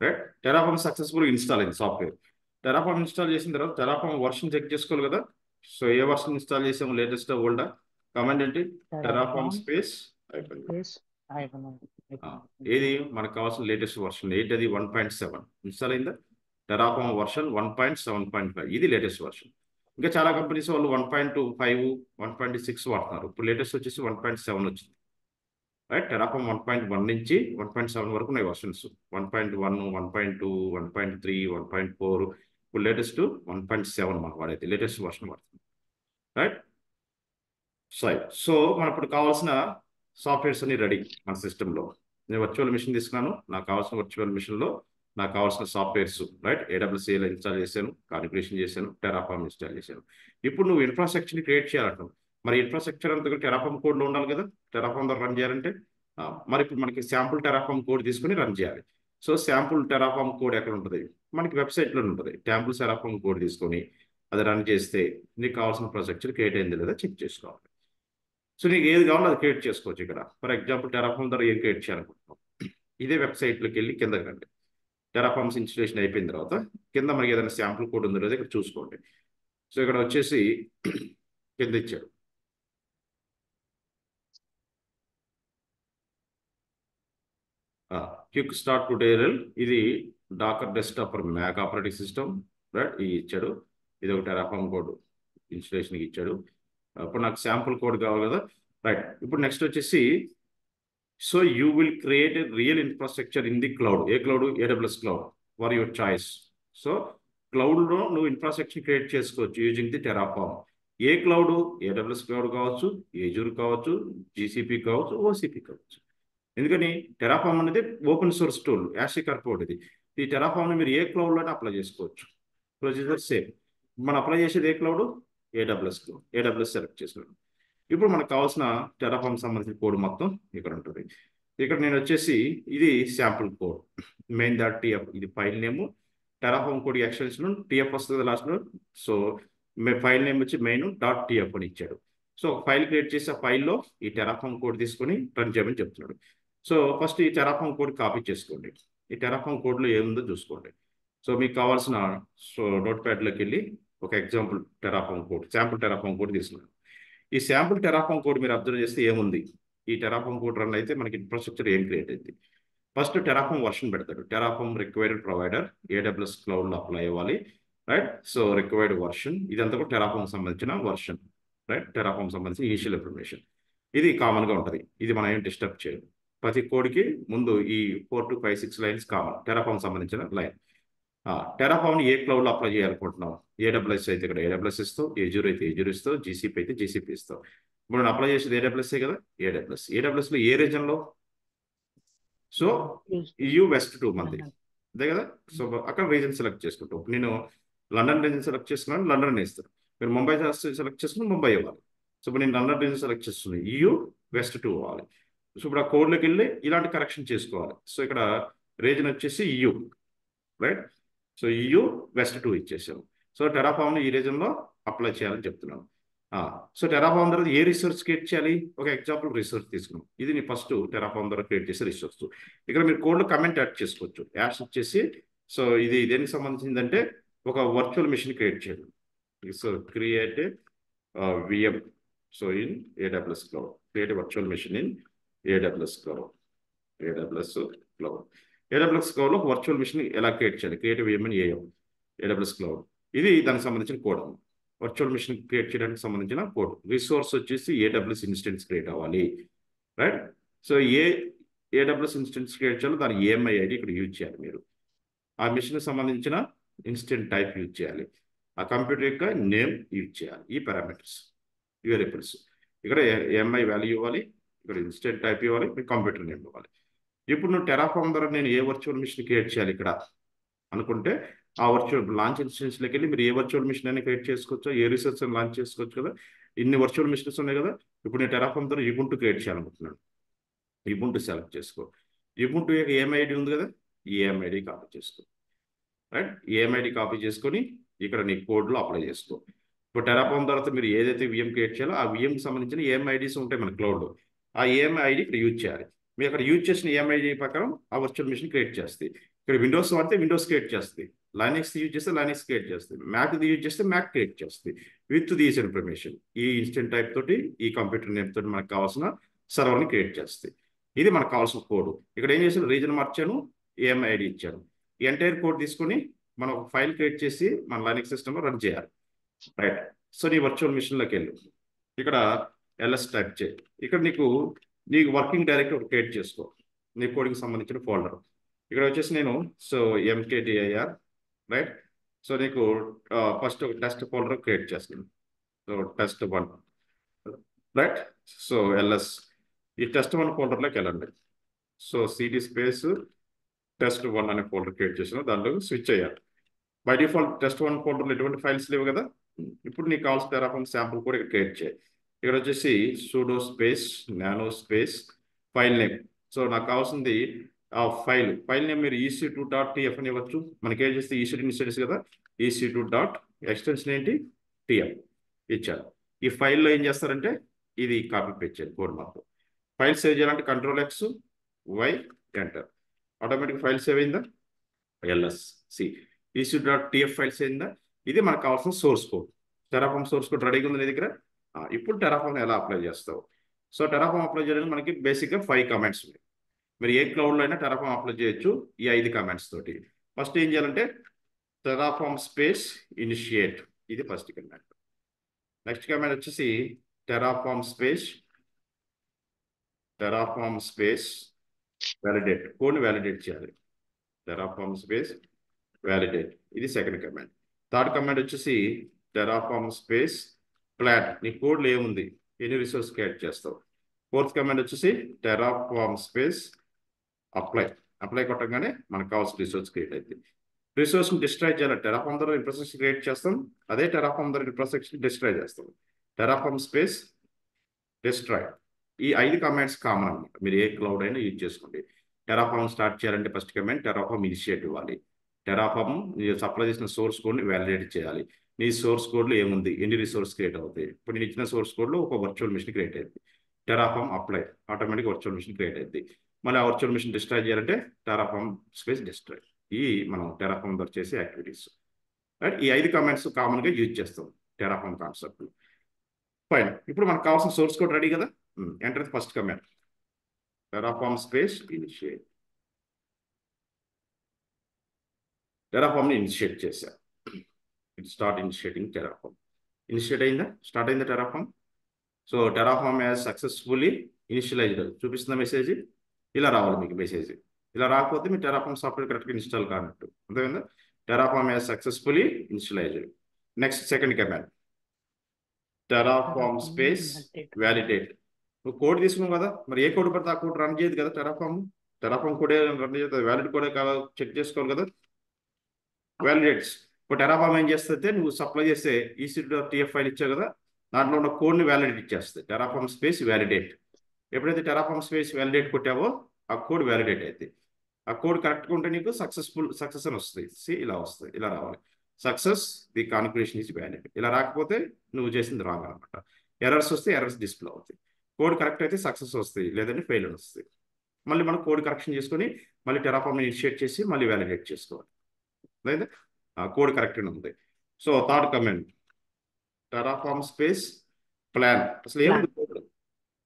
Right, Terraform successful install అయింది సాఫ్ట్వేర్. టెరాఫామ్ ఇన్స్టాల్ చేసిన తర్వాత టెరాఫామ్ వర్షన్ చెక్ చేసుకోవాలి కదా. సో ఏ వర్షన్ ఇన్స్టాల్ చేసాము, లేటెస్ట్ ఓల్డా? కమాండ్ ఏంటి? టెరాఫామ్ స్పేస్ ఏది మనకు కావాల్సిన లేటెస్ట్ వర్షన్ ఏంటి? అది 1.7 ఇన్స్టాల్ అయిందా? టెరాఫామ్ వర్షన్ 1.7.5 ఇది లేటెస్ట్ వర్షన్. ఇంకా చాలా కంపెనీస్ వాళ్ళు 1.25 1.6 వాడుతున్నారు. ఇప్పుడు లేటెస్ట్ వచ్చేసి 1.7 వచ్చింది. రైట్, టెరాఫామ్ 1.1 నుంచి 1.7 వరకు ఉన్నాయి వర్షన్స్. 1.1 1.2 1.3 1.4 ఇప్పుడు లేటెస్ట్ 1.7 మనకు వాడైతే లేటెస్ట్ వర్షన్ వాడుతుంది. రైట్, సో మన ఇప్పుడు కావాల్సిన సాఫ్ట్వేర్స్ అన్ని రెడీ మన సిస్టంలో. నేను వర్చువల్ మిషన్ తీసుకున్నాను. నాకు కావాల్సిన వర్చువల్ మిషన్లో నాకు కావాల్సిన సాఫ్ట్వేర్స్ రైట్ AWSలో ఇన్స్టాల్ చేశాను, కాన్ఫిగరేషన్ చేశాను, టెరాఫామ్ ఇన్స్టాల్ చేశాను. ఇప్పుడు నువ్వు ఇన్ఫ్రాస్ట్రక్చర్ని క్రియేట్ చేయాలంటావు. మరి ఇన్ఫ్రాస్ట్రక్చర్ అంతా టెరాఫామ్ కోడ్లో ఉండాలి కదా. టెరాఫామ్ ద్వారా రన్ చేయాలంటే మరి ఇప్పుడు మనకి శాంపుల్ టెరాఫామ్ కోడ్ తీసుకుని రన్ చేయాలి. సో శాంపుల్ టెరాఫామ్ కోడ్ ఎక్కడ ఉంటుంది? మనకి వెబ్సైట్లో ఉంటుంది. శాంపుల్ టెరాఫామ్ కోడ్ తీసుకొని అది రన్ చేస్తే నీకు కావాల్సిన ఇన్ఫ్రాస్ట్రక్చర్ క్రియేట్ అయింది లేదా చెక్ చేసుకోవాలి. సో నీకు ఏది కావాలో అది క్రియేట్ చేసుకోవచ్చు. ఇక్కడ ఫర్ ఎగ్జాంపుల్ టెరాఫామ్ ద్వారా ఏం క్రియేట్ చేయాలనుకుంటున్నాం, ఇదే వెబ్సైట్లోకి వెళ్ళి కిందకి రండి. టెరాఫామ్స్ ఇన్స్టలేషన్ అయిపోయిన తర్వాత కింద మనకి ఏదైనా శాంపుల్ కోడ్ ఉందో లేదో ఇక్కడ చూసుకోండి. సో ఇక్కడ వచ్చేసి కింద ఇచ్చాడు క్విక్ స్టార్ట్ ట్యూటోరియల్. ఇది Docker desktop for Mac operating system. Right, ఇది ఇచ్చాడు. ఇది ఒక టెరాఫామ్ కోడ్ ఇన్స్టలేషన్కి ఇచ్చాడు. ఇప్పుడు నాకు శాంపుల్ కోడ్ కావాలి కదా. రైట్, ఇప్పుడు నెక్స్ట్ వచ్చేసి so you will create a real infrastructure in the cloud. ఏ cloud? AWS cloud for your choice. So క్లౌడ్లో నువ్వు ఇన్ఫ్రాస్ట్రక్చర్ క్రియేట్ చేసుకోవచ్చు యూజింగ్ ది టెరాఫామ్. ఏ క్లౌడ్? AWS క్లౌడ్ కావచ్చు, ఏజూర్ కావచ్చు, GCP కావచ్చు, OCP కావచ్చు. ఎందుకని టెరాఫామ్ అనేది ఓపెన్ సోర్స్ టూల్, యాషిక్ అర్పోర్ట్. ఇది ఈ టెరాఫామ్ని మీరు ఏ క్లౌడ్లోనే అప్లై చేసుకోవచ్చు. Procedure same. మనం అప్లై చేసేది ఏ cloud? AWS cloud. AWS select చేసుకున్నాం. ఇప్పుడు మనకు కావాల్సిన టెరాఫామ్ సంబంధించిన కోడ్ మొత్తం ఇక్కడ ఉంటుంది. ఇక్కడ నేను వచ్చేసి ఇది శాంపుల్ కోడ్ main.tf ఇది file name. Terraform code extension TF వస్తుంది లాస్ట్లో. సో ఫైల్ నేమ్ వచ్చి main.tf అని ఇచ్చాడు. సో ఫైల్ క్రియేట్ చేసి ఆ ఫైల్లో ఈ టెరాఫామ్ కోడ్ తీసుకొని రన్ చేయమని చెప్తున్నాడు. సో ఫస్ట్ ఈ టెరాఫామ్ కోడ్ కాపీ చేసుకోండి. ఈ టెరాఫామ్ కోడ్లో ఏముందో చూసుకోండి. సో మీకు కావాల్సిన నోట్ ప్యాడ్లోకి వెళ్ళి ఒక example Terraform code, sample Terraform code తీసుకున్నాను. ఈ శాంపుల్ టెరాఫామ్ కోడ్ మీరు అబ్జర్వ్ చేస్తే ఏముంది? ఈ టెరాఫామ్ కోడ్ రన్ అయితే మనకి ఇన్ఫ్రాస్ట్రక్చర్ ఏం క్రియేట్ అయింది? ఫస్ట్ టెరాఫామ్ వర్షన్ పెడతాడు. టెరాఫామ్ రిక్వైర్డ్ ప్రొవైడర్ AWS క్లౌడ్లో అప్లై అవ్వాలి. రైట్, సో రిక్వైర్డ్ వర్షన్ ఇదంతా కూడా టెరాఫామ్ సంబంధించిన వర్షన్. రైట్, టెరాఫామ్ సంబంధించిన ఇనిషియల్ ఇన్ఫర్మేషన్ ఇది కామన్గా ఉంటుంది. ఇది మనం ఏం డిస్టర్బ్ చేయదు. ప్రతి కోడ్కి ముందు ఈ 4 to 5 6 లైన్స్ కామన్ టెరాఫామ్ సంబంధించిన లైన్. టెరాఫామ్ని ఏ క్లౌడ్లో అప్లై చేయాలనుకుంటున్నాం? AWS అయితే ఇక్కడ AWS ఇస్తావు, ఏజూర్ అయితే ఏజూర్ ఇస్తావు, GCP అయితే GCP ఇస్తావు. ఇప్పుడు నేను అప్లై చేసేది AWS కదా. AWSలో ఏ రీజన్లో? సో EU West 2 మంది అదే కదా. సో అక్కడ రీజన్ సెలెక్ట్ చేసుకుంటాం. నేను లండన్ రీజన్ సెలెక్ట్ చేసుకున్నాను, లండన్ ఇస్తాను. మీరు ముంబై సెలెక్ట్ చేసుకుని ముంబై ఇవ్వాలి. సో ఇప్పుడు నేను లండన్ రీజన్ సెలెక్ట్ చేస్తున్నాను, EU West 2 అవ్వాలి. సో ఇప్పుడు ఆ కోడ్లోకి వెళ్ళి ఇలాంటి కరెక్షన్ చేసుకోవాలి. సో ఇక్కడ రీజన్ వచ్చేసి EU, right. So EU west 2 ఇచ్చేసాం. సో టెరాఫామ్ని ఈ రీజన్లో అప్లై చేయాలని చెప్తున్నాను. సో టెరాఫామ్ ద్వారా ఏ రిసోర్స్ క్రియేట్ చేయాలి? ఒక ఎగ్జాంపుల్ రిసోర్స్ తీసుకున్నాం. ఇది నీ ఫస్ట్ టెరాఫామ్ ద్వారా క్రియేట్ చేసే రిసోర్స్. ఇక్కడ మీరు కోడ్లో కమెంట్ యాడ్ చేసుకోవచ్చు. యాడ్స్ వచ్చేసి సో ఇది దేనికి సంబంధించిందంటే ఒక వర్చువల్ మిషన్ క్రియేట్ చేయాలి. So create VM. So in AWS cloud, create virtual mission in AWS cloud. AWS cloud లో వర్చువల్ మిషన్ ఎలా క్రియేట్ చేయాలి? Create VM in AWS cloud. ఇది దానికి సంబంధించిన కోడ్. వర్చువల్ మిషన్ క్రియేట్ చేయడానికి సంబంధించిన కోడ్. రిసోర్స్ వచ్చేసి AWS ఇన్స్టెన్స్ క్రియేట్ అవ్వాలి, right. So AWS instance create చేయాలి, దాని EMI ID ఇక్కడ యూజ్ చేయాలి. మీరు ఆ మిషన్కి సంబంధించిన ఇన్స్టెంట్ టైప్ యూజ్ చేయాలి, ఆ కంప్యూటర్ యొక్క నేమ్ యూజ్ చేయాలి. ఈ పారామీటర్స్ వేరియబుల్స్. ఇక్కడ EMI వాల్యూ ఇవ్వాలి, ఇక్కడ ఇన్స్టెంట్ టైప్ ఇవ్వాలి, కంప్యూటర్ నేమ్ ఇవ్వాలి. ఇప్పుడు నువ్వు టెరాఫామ్ ద్వారా నేను ఏ వర్చువల్ మిషన్ క్రియేట్ చేయాలి ఇక్కడ అనుకుంటే, ఆ వర్చువల్ లాంచ్ ఇన్స్టెన్స్లోకి వెళ్ళి మీరు ఏ వర్చువల్ మిషన్ అయినా క్రియేట్ చేసుకోవచ్చు, ఏ రిసోర్స్ అని లాంచ్ చేసుకోవచ్చు కదా. ఇన్ని వర్చువల్ మిషన్స్ ఉన్నాయి కదా. ఇప్పుడు నేను టెరాఫామ్ ద్వారా Ubuntu క్రియేట్ చేయాలనుకుంటున్నాను. Ubuntu సెలెక్ట్ చేసుకో. Ubuntu యొక్క EMI ID ఉంది కదా, EMI ID కాపీ చేసుకో, రైట్. EMI ID కాపీ చేసుకొని ఇక్కడ నీ కోడ్లో అప్లై చేసుకో. ఇప్పుడు టెరాఫామ్ తర్వాత మీరు ఏదైతే VM క్రియేట్ చేయాలో ఆ VMకి సంబంధించిన EMI IDs ఉంటాయి మన క్లౌడ్లో. ఆ EMI ID ఇక్కడ యూజ్ చేయాలి. మీరు అక్కడ యూజ్ చేసిన EMI ID ప్రకారం ఆ వర్చువల్ మిషన్ క్రియేట్ చేస్తాయి. ఇక్కడ విండోస్ వాడితే విండోస్ క్రియేట్ చేస్తుంది, లైనక్స్ యూజ్ చేస్తే లైనక్స్ క్రియేట్ చేస్తుంది, మ్యాక్ యూజ్ చేస్తే మ్యాక్ క్రియేట్ చేస్తుంది విత్ దీస్ ఇన్ఫర్మేషన్. ఈ ఇన్స్టెంట్ టైప్ తోటి, ఈ కంప్యూటర్ నేమ్ తోటి మనకు కావాల్సిన సర్వర్ని క్రియేట్ చేస్తుంది. ఇది మనకు కావాల్సిన కోడ్. ఇక్కడ ఏం చేశాను? రీజన్ మార్చాను, EMI ID ఇచ్చాను. ఈ ఎంటైర్ కోడ్ తీసుకొని మనం ఒక ఫైల్ క్రియేట్ చేసి మన లైనక్స్ సిస్టమ్లో రన్ చేయాలి, రైట్. సో నీ వర్చువల్ మిషన్లోకి వెళ్ళు, ఇక్కడ LS టైప్ చేయి. ఇక్కడ నీకు వర్కింగ్ డైరెక్టరీ క్రియేట్ చేసుకో, నీ కోడింగ్కి సంబంధించిన ఫోల్డర్. ఇక్కడ వచ్చేసి నేను సో MKDIR, రైట్. సో నీకు ఫస్ట్ ఒక టెస్ట్ ఫోల్డర్ క్రియేట్ చేస్తున్నాను. So test1, right. So LS ఈ test1 ఫోల్డర్లోకి వెళ్ళండి. సో CD స్పేస్ test1 అనే ఫోల్డర్ క్రియేట్ చేసిన దాంట్లో స్విచ్ అయ్యాలి. బై డిఫాల్ట్ test1 ఫోల్డర్లో ఎటువంటి ఫైల్స్ లేవు కదా. ఇప్పుడు నీకు కావాల్సిన టెరాఫామ్ శాంపుల్ కూడా ఇక్కడ క్రియేట్ చేయాలి. ఇక్కడ వచ్చేసి sudo space nano space file name. So నాకు కావాల్సింది ఆ ఫైల్ నేమ్ మీరు EC2.tf అని ఇవ్వచ్చు. మనకి ఏం చేస్తే EC2 ఇన్స్టెన్స్ కదా, EC2. ఎక్స్టెన్షన్ ఏంటి? TF ఇచ్చారు. ఈ ఫైల్లో ఏం చేస్తారంటే ఇది కాపీ పేస్ట్ చేయాలి కోడ్ మార్పు. ఫైల్ సేవ్ చేయాలంటే Ctrl+X, Y, enter. Automatic file save అయిందా? LSC EC2.tf ఫైల్ సేవ్ అయిందా? ఇది మనకు కావాల్సిన source code. Terraform source code రెడీగా ఉంది నీ దగ్గర. ఇప్పుడు టెరాఫామ్ ఎలా అప్లై చేస్తావు? సో టెరాఫామ్ అప్లై చేయడానికి మనకి బేసిక్గా 5 కమాండ్స్ ఉన్నాయి. మీరు ఏ క్లౌడ్లో అయినా టెరాఫామ్ అప్లై చేయొచ్చు ఈ 5 కమాండ్స్ తోటి. ఫస్ట్ ఏం చేయాలంటే టెరాఫామ్ స్పేస్ ఇనిషియేట్, ఇది ఫస్ట్ కమాండ్. నెక్స్ట్ కమాండ్ వచ్చేసి టెరాఫామ్ స్పేస్ వ్యాలిడేట్, కోడ్ని వ్యాలిడేట్ చేయాలి. టెరాఫామ్ స్పేస్ వ్యాలిడేట్, ఇది సెకండ్ కమాండ్. థర్డ్ కమాండ్ వచ్చేసి టెరాఫామ్ స్పేస్ ప్లాట్, నీ కోడ్లో ఏముంది, ఎన్ని రిసోర్స్ క్రియేట్ చేస్తావు. ఫోర్త్ కమాండ్ వచ్చేసి టెరాఫామ్ స్పేస్ అప్లై కొట్టగానే మనకు కావాల్సిన రిసోర్స్ క్రియేట్ అవుతుంది. రిసోర్స్ని డిస్ట్రాయ్ చేయాలి. టెరాఫామ్ ద్వారా ఇన్ఫ్రాస్ట్రక్చర్ క్రియేట్ చేస్తాం, అదే టెరాఫామ్ ద్వారా ఇన్ఫ్రాస్ట్రక్చర్ డిస్ట్రాయ్ చేస్తాం. టెరాఫామ్ స్పేస్ డిస్ట్రాయ్, ఈ 5 కమాండ్స్ కామన్ అనమాట. మీరు ఏ క్లౌడ్ అయినా యూజ్ చేసుకోండి. టెరాఫామ్ స్టార్ట్ చేయాలంటే ఫస్ట్ కమాండ్ టెరాఫామ్ ఇనిషియేట్ ఇవ్వాలి. టెరాఫామ్ సప్లై చేసిన సోర్స్ కోడ్ని వ్యాలిడేట్ చేయాలి. నీ సోర్స్ కోడ్లో ఏముంది, ఎన్ని రిసోర్స్ క్రియేట్ అవుతాయి. ఇప్పుడు నేను ఇచ్చిన సోర్స్ కోడ్లో ఒక వర్చువల్ మిషన్ క్రియేట్ అయింది. Terraform apply, automatic virtual machine create అయింది. మళ్ళీ ఆ వర్చువల్ మిషన్ డిస్ట్రాయ్ చేయాలంటే టెరాఫామ్ స్పేస్ డిస్ట్రాయ్. ఈ మనం టెరాఫామ్ ద్వారా చేసే యాక్టివిటీస్, రైట్. ఈ 5 కమాండ్స్ కామన్గా యూజ్ చేస్తాం టెరాఫామ్ కాన్సెప్ట్. ఫైన్. ఇప్పుడు మనకు కావాల్సిన సోర్స్ కోడ్ రెడీ కదా. Enter first command Terraform space initiate. టెరాఫామ్ని initiate చేశా. Start initiating Terraform. ఇనిషియేట్ అయిందా? స్టార్ట్ అయిందా Terraform? So Terraform as successfully initialised చూపిస్తున్న మెసేజ్. ఇలా రావాలి మీకు మెసేజ్. ఇలా రాకపోతే మీ టెరాఫామ్ సాఫ్ట్వేర్ కరెక్ట్గా ఇన్స్టాల్ కానట్టు. అర్థమైందా? Terraform as successfully initialised. Next second command Terraform space validate. నువ్వు కోడ్ తీసుకున్నావు కదా, మరి ఏ కోడ్ పడితే ఆ కోడ్ రన్ చేయదు కదా. టెరాఫామ్ కోడే రన్ చేయదు, వ్యాలిడ్ కోడే చెక్ చేసుకోవాలి కదా. వ్యాలిడేట్స్. ఇప్పుడు టెరాఫామ్ ఏం చేస్తే నువ్వు సప్లై చేస్తే EC2.tf ఫైల్ ఇచ్చావు కదా, దాంట్లో ఉన్న కోడ్ని వ్యాలిడేట్ ఇచ్చేస్తుంది. Terraform space validate. ఎప్పుడైతే టెరాఫామ్ స్పేస్ వ్యాలిడేట్ కొట్టావో ఆ కోడ్ వ్యాలిడేట్ అవుతుంది. ఆ కోడ్ కరెక్ట్గా ఉంటే నీకు సక్సెస్ అని వస్తుంది. ఇలా వస్తుంది, ఇలా రావాలి. Success the configuration is valid. ఇలా రాకపోతే నువ్వు చేసింది రాంగ్ అనమాట. ఎర్రర్స్ వస్తే ఎర్రర్స్ డిస్ప్లే అవుతాయి. కోడ్ కరెక్ట్ అయితే సక్సెస్ వస్తాయి, లేదంటే ఫెయిల్ అని వస్తుంది. మళ్ళీ మనం కోడ్ కరెక్షన్ చేసుకొని మళ్ళీ టెరాఫామ్ ఇనిషియేట్ చేసి మళ్ళీ వ్యాలిడేట్ చేసుకోవాలి. లేదా కోడ్ కరెక్ట్గా ఉంది. So third comment, Terraform space plan. అసలు ఏముంది కోడ్,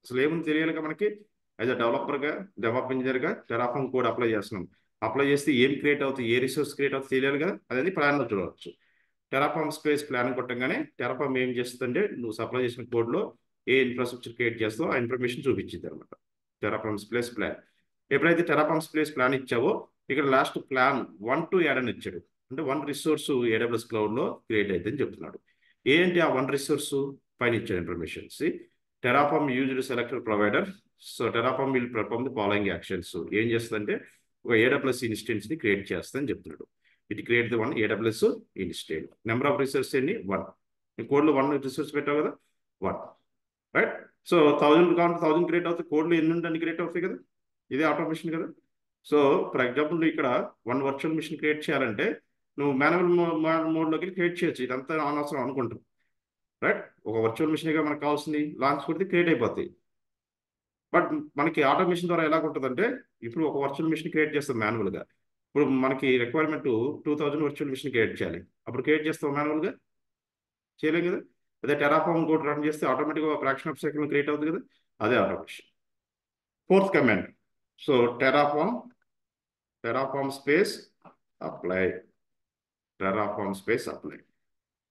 అసలు ఏముంది తెలియాలిగా మనకి. యాజ్ అ డెవలపర్గా, డెవలప్ ఇంజనీర్గా టెరాఫామ్ కోడ్ అప్లై చేస్తున్నాం. అప్లై చేస్తే ఏం క్రియేట్ అవుతుంది, ఏ రిసోర్స్ క్రియేట్ అవుతుంది తెలియాలి కదా. అనేది ప్లాన్లో చూడవచ్చు. టెరాఫామ్ స్పేస్ ప్లాన్ కొట్టంగానే టెరాఫామ్ ఏం చేస్తుందంటే నువ్వు సప్లై చేసిన కోడ్లో ఏ ఇన్ఫ్రాస్ట్రక్చర్ క్రియేట్ చేస్తావో ఆ ఇన్ఫర్మేషన్ చూపించింది అనమాట టెరాఫామ్ స్పేస్ ప్లాన్. ఎప్పుడైతే టెరాఫామ్ స్పేస్ ప్లాన్ ఇచ్చావో ఇక్కడ లాస్ట్ ప్లాన్ 1 to యాడ్ అని ఇచ్చాడు. అంటే 1 రిసోర్స్ AWS క్లౌడ్లో క్రియేట్ అవుతుందని చెప్తున్నాడు. ఏంటి ఆ 1 రిసోర్స్ పైన ఇచ్చాడు informations. Terraform used selected provider. So Terraform will perform the following actions. ఏం చేస్తుందంటే ఒక AWS ఇన్స్టెన్స్ని క్రియేట్ చేస్తుందని చెప్తున్నాడు. It create the 1 AWS instance. Number of resource ఎన్ని 1. ఈ కోడ్లో 1 రిసోర్స్ పెట్టావు కదా 1, రైట్. సో 1000 కావాలి, 1000 క్రియేట్ అవుతాయి. కోడ్లో ఎన్ని ఉంటే అన్ని క్రియేట్ అవుతాయి కదా. ఇదే ఆటోమేషన్ కదా. సో ఫర్ ఎగ్జాంపుల్ నువ్వు ఇక్కడ 1 వర్చువల్ మిషన్ క్రియేట్ చేయాలంటే నువ్వు మాన్యువల్ మోడ్లోకి క్రియేట్ చేయొచ్చు. ఇదంతా అనవసరం అనుకుంటాం, రైట్. ఒక వర్చువల్ మిషన్గా మనకు కావాల్సింది లాంచ్ కొడితే క్రియేట్ అయిపోతాయి. బట్ మనకి ఆటోమేషన్ ద్వారా ఎలా ఉంటుందంటే ఇప్పుడు ఒక వర్చువల్ మిషన్ క్రియేట్ చేస్తాం మాన్యువల్గా. ఇప్పుడు మనకి రిక్వైర్మెంట్ 2000 వర్చువల్ మిషన్ క్రియేట్ చేయాలి. అప్పుడు క్రియేట్ చేస్తాం మాన్యువల్గా, చేయలేం కదా. అదే టెరాఫామ్ కోడ్ రన్ చేస్తే ఆటోమేటిక్గా ఫ్రాక్షన్ ఆఫ్ సెకండ్ క్రియేట్ అవుతుంది కదా. అదే automation. Fourth command, so Terraform space apply. Terraform space apply.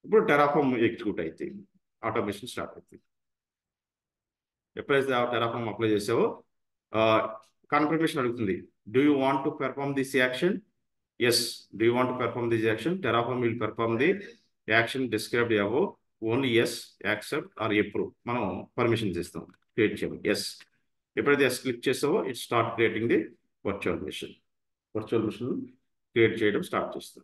ఇప్పుడు టెరాఫామ్ ఎగ్జిక్యూట్ అయితే ఆటోమేషన్ స్టార్ట్ అవుతుంది. ఎప్పుడైతే ఆ టెరాఫామ్ అప్లై చేసావో కన్ఫర్మేషన్ అడుగుతుంది. Do you want to perform this action? Yes. Do you want to perform this action? Terraform will perform the action described above. Only yes, accept or approve. మనం permissions ఇస్తాం, create చేయము. Yes. ఎప్పుడైతే yes click చేసావో it start creating the virtual machine. Virtual machine create చేయడం start చేస్తాం.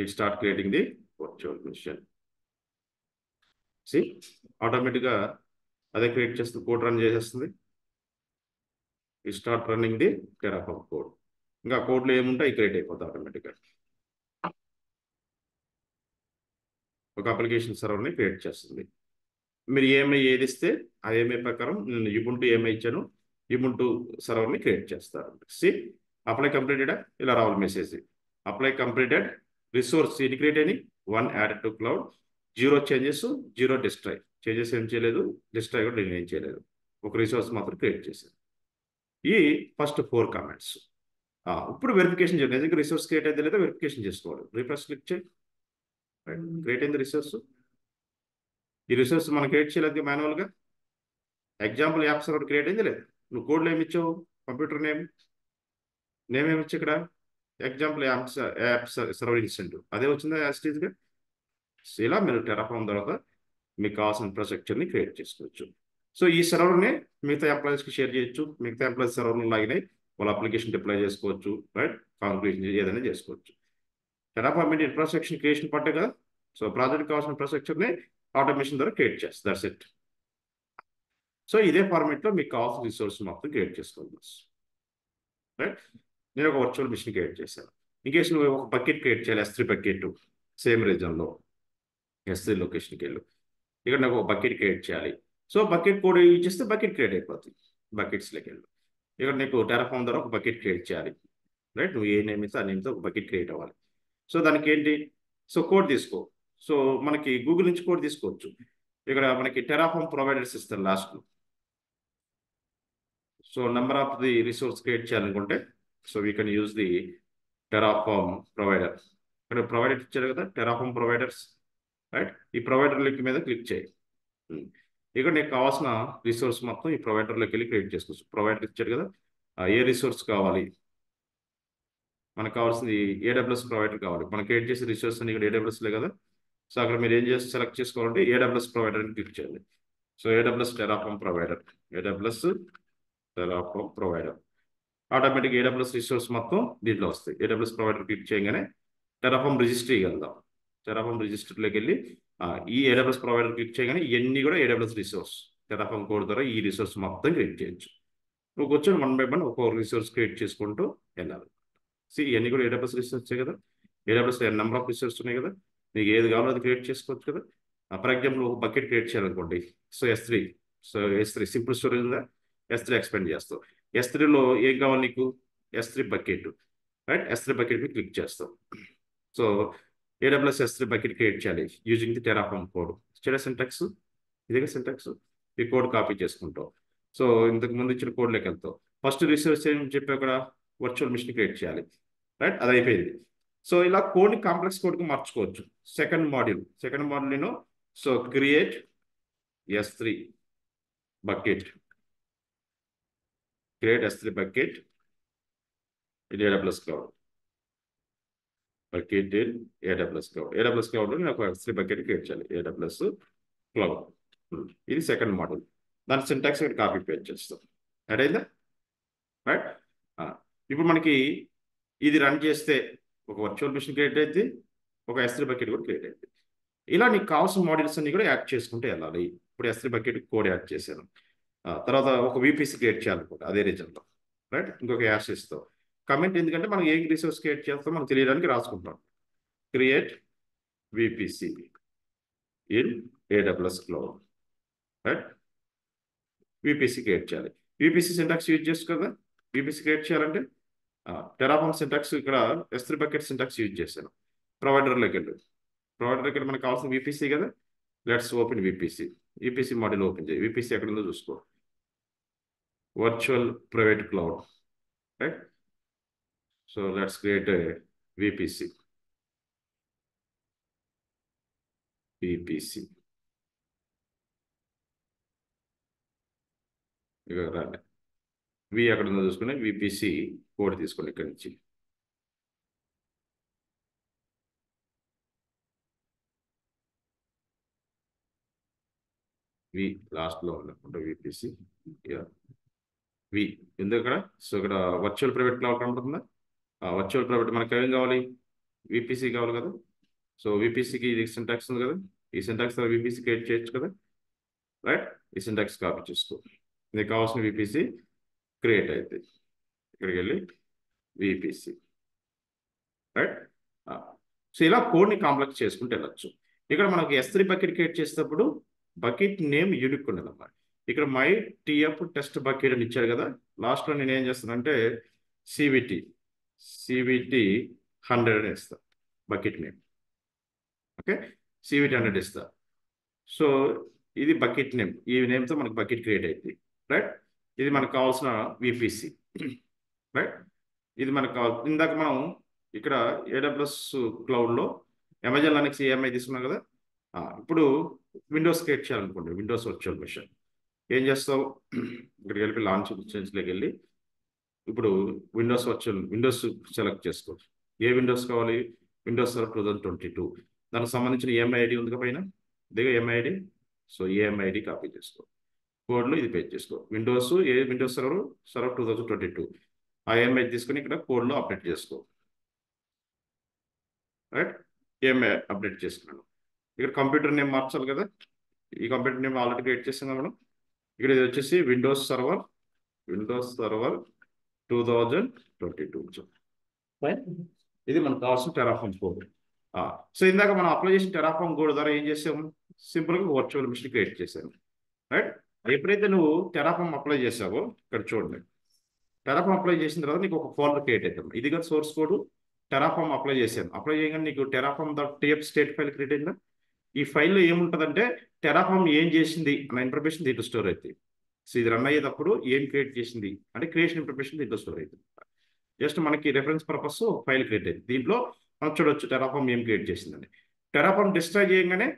It start creating the virtual machine. See ఆటోమేటిక్గా అదే create చేస్తుంది, కోడ్ రన్ చేసేస్తుంది. It start running the Terraform code. ఇంకా కోడ్లో ఏముంటాయి క్రియేట్ అయిపోతుంది ఆటోమేటిక్గా. ఒక అప్లికేషన్ సర్వర్ని క్రియేట్ చేస్తుంది. మీరు ఏది ఇస్తే ఆ ఏమై ప్రకారం నేను యుబుంటు ఏమై ఇచ్చాను యుబుంటు సర్వర్ని క్రియేట్ చేస్తారు. సి అప్లై కంప్లీటెడ్, ఇలా రావాలి మెసేజ్. Apply completed. రిసోర్స్ ఇది క్రియేట్ అయినాయి. 1 added to cloud. 0 changes, 0 destroy. Changes ఏం చేయలేదు, డిస్ట్రాయ్ కూడా నేను ఏం చేయలేదు. ఒక రిసోర్స్ మాత్రం క్రియేట్ చేశాను. ఈ ఫస్ట్ 4 కామెంట్స్. ఇప్పుడు వెరిఫికేషన్ చేయాలి. నిజంగా రిసోర్స్ క్రియేట్ అయితే లేదా వెరిఫికేషన్ చేసుకోవాలి. రిఫ్రెష్ క్లిక్ చేయి. క్రియేట్ అయింది రిసోర్స్. ఈ రిసోర్స్ మనం క్రియేట్ చేయలేదు మాన్యువల్గా. ఎగ్జాంపుల్ యాప్ సర్వర్ క్రియేట్ అయింది లేదు. నువ్వు కోడ్లో ఏమి ఇచ్చావు, కంప్యూటర్ నేమ్ ఏమి ఇచ్చి ఇక్కడ ఎగ్జాంపుల్ యాప్ సర్వర్ ఇన్స్టెంట్ అదే వచ్చిందా యాస్టీజ్గా. ఇలా మీరు టెరాఫామ్ తర్వాత మీకు కావాల్సిన ఇన్ఫ్రాస్ట్రక్చర్ని క్రియేట్ చేసుకోవచ్చు. సో ఈ సర్వర్ని మిగతా ఎంప్లాయీస్కి షేర్ చేయొచ్చు. మిగతా ఎంప్లాయీస్ సర్వర్లు లాగినాయి వాళ్ళ అప్లికేషన్ డిప్లాయ్ చేసుకోవచ్చు, రైట్. కాన్ఫిగరేషన్ ఏదైనా చేసుకోవచ్చు. టెరాఫామ్ అంటే ఇన్ఫ్రాస్ట్రక్చర్ క్రియేషన్ పట్టే కదా. సో ప్రాజెక్ట్ కావాల్సిన ఇన్ఫ్రాస్ట్రక్చర్ని ఆటోమేషన్ ద్వారా క్రియేట్ చేస్తుంది. That's it. సో ఇదే ఫార్మేట్లో మీకు కావాల్సిన రిసోర్స్ మొత్తం క్రియేట్ చేసుకోవాలి, రైట్. నేను ఒక వర్చువల్ మిషన్ క్రియేట్ చేశాను. ఇన్కేస్ నువ్వు ఒక బకెట్ క్రియేట్ చేయాలి, S3 బకెట్ సేమ్ రీజన్లో S3 లొకేషన్కి వెళ్ళు. ఇక్కడ నాకు ఒక బకెట్ క్రియేట్ చేయాలి. సో బకెట్ కోడ్ ఇచ్చేస్తే బకెట్ క్రియేట్ అయిపోతుంది. బకెట్స్లోకి వెళ్ళు. ఇక్కడ నీకు టెరాఫామ్ ద్వారా ఒక బకెట్ క్రియేట్ చేయాలి, రైట్. నువ్వు ఏ నేమ్ ఇస్తే ఆ నేమ్తో ఒక బకెట్ క్రియేట్ అవ్వాలి. సో దానికి ఏంటి, సో కోడ్ తీసుకో. సో మనకి గూగుల్ నుంచి కోడ్ తీసుకోవచ్చు. ఇక్కడ మనకి టెరాఫామ్ ప్రొవైడర్స్ ఇస్తారు లాస్ట్లో. So number of the resource create చేయాలనుకుంటే so we can use the Terraform provider. ఇక్కడ ప్రొవైడర్ ఇచ్చారు కదా టెరాఫామ్ ప్రొవైడర్స్, రైట్. ఈ ప్రొవైడర్ లింక్ మీద క్లిక్ చేయి. ఇక్కడ నీకు కావాల్సిన రిసోర్స్ మొత్తం ఈ ప్రొవైడర్లోకి వెళ్ళి క్రియేట్ చేసుకోవచ్చు. ప్రొవైడర్ ఇచ్చారు కదా ఏ రిసోర్స్ కావాలి, మనకు కావాల్సింది AWS ప్రొవైడర్ కావాలి. మనం క్రియేట్ చేసే రిసోర్స్ అన్ని ఇక్కడ AWSలే కదా. సో అక్కడ మీరు ఏం చేసి సెలెక్ట్ చేసుకోవాలంటే AWS ప్రొవైడర్ని క్లిక్ చేయాలి. So AWS Terraform provider, AWS Terraform provider. Automatic AWS resource మొత్తం దీంట్లో వస్తాయి. AWS ప్రొవైడర్ క్లిక్ చేయగానే టెరాఫామ్ రిజిస్ట్రీకి వెళ్దాం. టెరాఫామ్ రిజిస్ట్రీలోకి వెళ్ళి ఈ AWS ప్రొవైడర్ క్లిక్ చేయగానే ఇవన్నీ కూడా AWS రిసోర్స్. టెరాఫామ్ కోడ్ ద్వారా ఈ రిసోర్స్ మొత్తం క్రియేట్ చేయొచ్చు. నువ్వు కూర్చొని 1 by 1 ఒక్కొక్క రిసోర్స్ క్రియేట్ చేసుకుంటూ వెళ్ళాలి. ఇవన్నీ కూడా AWS రిసోర్సే కదా. AWS నెంబర్ ఆఫ్ రిసోర్స్ ఉన్నాయి కదా, నీకు ఏది కావాలో అది క్రియేట్ చేసుకోవచ్చు కదా. ఫర్ ఎగ్జాంపుల్ ఒక బకెట్ క్రియేట్ చేయాలనుకోండి, S3, S3 సింపుల్ స్టోరేజ్ ఉందా, S3 ఎక్స్పెండ్ చేస్తావు. S3లో ఏం కావాలి నీకు, S3 bucket, right. S3 bucket మీద క్లిక్ చేస్తావు. So AWS S3 bucket create చేయాలి యూజింగ్ ది టెరాఫార్మ్ కోడ్. చూడే సింటాక్స్, ఇదిగా సింటాక్స్. ఈ కోడ్ కాపీ చేసుకుంటావు. సో ఇంతకు ముందు ఇచ్చిన కోడ్లోకి వెళ్తావు. ఫస్ట్ రిసోర్స్ ఏం చెప్పి అక్కడ వర్చువల్ మిషన్ క్రియేట్ చేయాలి, రైట్. అది అయిపోయింది. సో ఇలా కోడ్ని కాంప్లెక్స్ కోడ్కి మార్చుకోవచ్చు. సెకండ్ మాడ్యూల్ నేను so create S3 bucket, create S3 bucket ఇది AWS cloud, bucket in AWS cloud. AWS క్లౌడ్లో నేను ఒక S3 బకెట్ క్రియేట్ చేయాలి, AWS క్లౌడ్. ఇది సెకండ్ మాడ్యూల్. దాని సింటాక్స్ ఇక్కడ కాపీ పేస్ట్ చేస్తాం. అదైందా, రైట్. ఇప్పుడు మనకి ఇది రన్ చేస్తే ఒక వర్చువల్ మిషన్ క్రియేట్ అయింది, ఒక S3 బకెట్ కూడా క్రియేట్ అయింది. ఇలా నీకు కావాల్సిన మాడ్యూల్స్ అన్ని కూడా యాడ్ చేసుకుంటూ వెళ్ళాలి. ఇప్పుడు S3 బకెట్ కోడ్ యాడ్ చేశాను. తర్వాత ఒక VPC క్రియేట్ చేయాలనుకోండి అదే రీజన్లో, రైట్. ఇంకొక యాష్ ఇస్తావు. కమెంట్ ఎందుకంటే మనం ఏ రిసోర్స్ క్రియేట్ చేస్తాం మనకు తెలియడానికి రాసుకుంటాం. Create VPC in AWS cloud, right. VPC create చేయాలి. VPC సింటాక్స్ యూజ్ చేసుకో కదా. VPC క్రియేట్ చేయాలంటే టెరాఫార్మ్ సింటాక్స్ ఇక్కడ S3 బకెట్ సింటాక్స్ యూజ్ చేశాను. ప్రొవైడర్లోకి వెళ్ళి మనకు కావాల్సిన VPC కదా. Let's open VPC module open చేయి. VPC ఎక్కడ ఉందో చూసుకో. Virtual private cloud, right. So let's create VPC. ఇక రాండి. ఎక్కడ ఉందో చూసుకుని VPC కోడ్ తీసుకోండి ఇక్కడి నుంచి. లాస్ట్లో ఉన్నప్పుడు VPC ఎందుకు ఇక్కడ. సో ఇక్కడ వర్చువల్ ప్రైవేట్ క్లౌడ్ కనబడుతుందా. వర్చువల్ ప్రైవేట్ మనకి ఏం కావాలి, VPC కావాలి కదా. సో VPCకి ఇది సింటాక్స్ ఉంది కదా, ఈ సింటాక్స్ VPC క్రియేట్ చేయొచ్చు కదా, రైట్. ఈ సింటాక్స్ కాపీ చేసుకో. నీకు కావాల్సిన VPC క్రియేట్ అవుతుంది. ఇక్కడికి వెళ్ళి VPC, రైట్. సో ఇలా కోడ్ని కాంప్లెక్స్ చేసుకుంటూ వెళ్ళచ్చు. ఇక్కడ మనకి S3 బకెట్ క్రియేట్ చేసేటప్పుడు బకెట్ నేమ్ యూనిక్ ఉండదు అన్నమాట. ఇక్కడ మై TF టెస్ట్ బకెట్ అని ఇచ్చారు కదా. లాస్ట్లో నేను ఏం చేస్తానంటే CVT 100 అని ఇస్తా బకెట్ నేమ్. ఓకే, CVT 100 ఇస్తా. సో ఇది బకెట్ నేమ్. ఈ నేమ్తో మనకు బకెట్ క్రియేట్ అయింది, రైట్. ఇది మనకు కావాల్సిన VPC, రైట్. ఇది మనకు ఇందాక మనం ఇక్కడ AWS క్లౌడ్లో అమెజాన్ లినక్స్ EMI తీసుకున్నాం కదా. ఇప్పుడు విండోస్ క్రియేట్ చేయాలనుకోండి, విండోస్ వర్చువల్ మిషన్ ఏం చేస్తావు, ఇక్కడికి వెళ్ళి లాంచ్ చేంజ్లోకి వెళ్ళి ఇప్పుడు విండోస్ సెలెక్ట్ చేసుకోవచ్చు. ఏ విండోస్ కావాలి, విండోస్ సర్వర్ 2022. దానికి సంబంధించిన EMI ID ఉంది పైన, ఇదిగా EMI ID. So EMI ID copy చేసుకో, కోడ్లో ఇది పేస్ట్ చేసుకో. విండోస్ సర్వర్ 2022 ఆ EMI తీసుకొని ఇక్కడ కోడ్లో అప్డేట్ చేసుకో, రైట్. EMI అప్డేట్ చేసుకున్నాను. ఇక్కడ కంప్యూటర్ నేమ్ మార్చాలి కదా. ఈ కంప్యూటర్ నేమ్ ఆల్రెడీ క్రియేట్ చేసాం మనం. ఇక్కడ ఇది వచ్చేసి విండోస్ సర్వర్ 2022. ఇది మనకు కావాల్సిన టెరాఫార్మ్ కోడ్. సో ఇందాక మనం అప్లై చేసిన టెరాఫార్మ్ కోడ్ ద్వారా ఏం చేసాము, సింపుల్గా వర్చువల్ మిషన్ క్రియేట్ చేశాను, రైట్. ఎప్పుడైతే నువ్వు టెరాఫార్మ్ అప్లై చేసావో ఇక్కడ చూడండి. టెరాఫార్మ్ అప్లై చేసిన తర్వాత నీకు ఒక ఫోల్డర్ క్రియేట్ అవుతుంది. ఇది కదా సోర్స్ కోడ్. టెరాఫార్మ్ అప్లై చేశాను. అప్లై చేయగానే నీకు terraform.tf స్టేట్ ఫైల్ క్రియేట్ అయిందా. ఈ ఫైల్లో ఏముంటుందంటే టెరాఫార్మ్ ఏం చేసింది అన్న ఇన్ఫర్మేషన్ దీంట్లో స్టోర్ అవుతుంది. సో ఇది రన్ అయ్యేటప్పుడు ఏం క్రియేట్ చేసింది అంటే క్రియేషన్ ఇన్ఫర్మేషన్ దీంట్లో స్టోర్ అవుతుంది. జస్ట్ మనకి రెఫరెన్స్ పర్పస్ ఫైల్ క్రియేట్ అయింది. దీంట్లో మనం చూడొచ్చు టెరాఫార్మ్ ఏం క్రియేట్ చేసిందని. టెరాఫార్మ్ డిస్ట్రాయ్ చేయగానే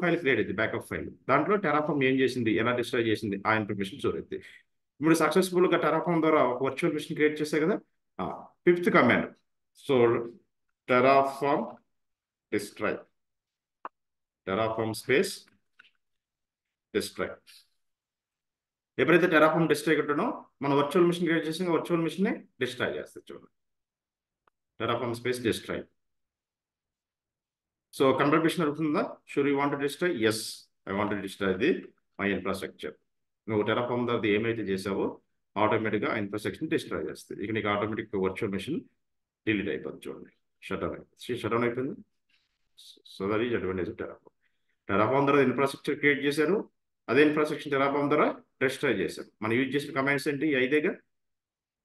ఫైల్ క్రియేట్ అయింది, బ్యాకప్ ఫైల్. దాంట్లో టెరాఫార్మ్ ఏం చేసింది, ఎలా డిస్ట్రాయ్ చేసింది ఆ ఇన్ఫర్మేషన్ స్టోర్ అవుతుంది. ఇప్పుడు సక్సెస్ఫుల్గా టెరాఫార్మ్ ద్వారా ఒక వర్చువల్ మిషన్ క్రియేట్ చేశాయి కదా. 5th command, so Terraform destroy, Terraform space destroy. ఎప్పుడైతే టెరాఫార్మ్ డిస్ట్రాయ్ కొట్టానో మన వర్చువల్ మిషన్ క్రియేట్ చేసి వర్చువల్ మిషన్ డిస్ట్రాయ్ చేస్తుంది. చూడండి, Terraform space destroy. So confirmation అవుతుందా, sure you want to destroy. Yes, I want to destroy the my infrastructure. నువ్వు Terraform ద్వారా ఏమైతే చేసావో ఆటోమేటిక్గా ఆ ఇన్ఫ్రాస్ట్రక్చర్ డిస్ట్రాయ్ చేస్తుంది. ఇక నీకు ఆటోమేటిక్ వర్చువల్ మెషిన్ డిలీట్ అయిపోతుంది. చూడండి, షట్ డౌన్ అయిపోయింది. So that is advantage of Terraform. Terraform ద్వారా ఇన్ఫ్రాస్ట్రక్చర్ క్రియేట్ చేశారు. అదే ఇన్ఫ్రాస్ట్రక్చర్ టెరాఫామ్ ద్వారా డిస్ట్రాయ్ చేశారు. మనం యూజ్ చేసిన కమాండ్స్ ఏంటి? ఐదేగా,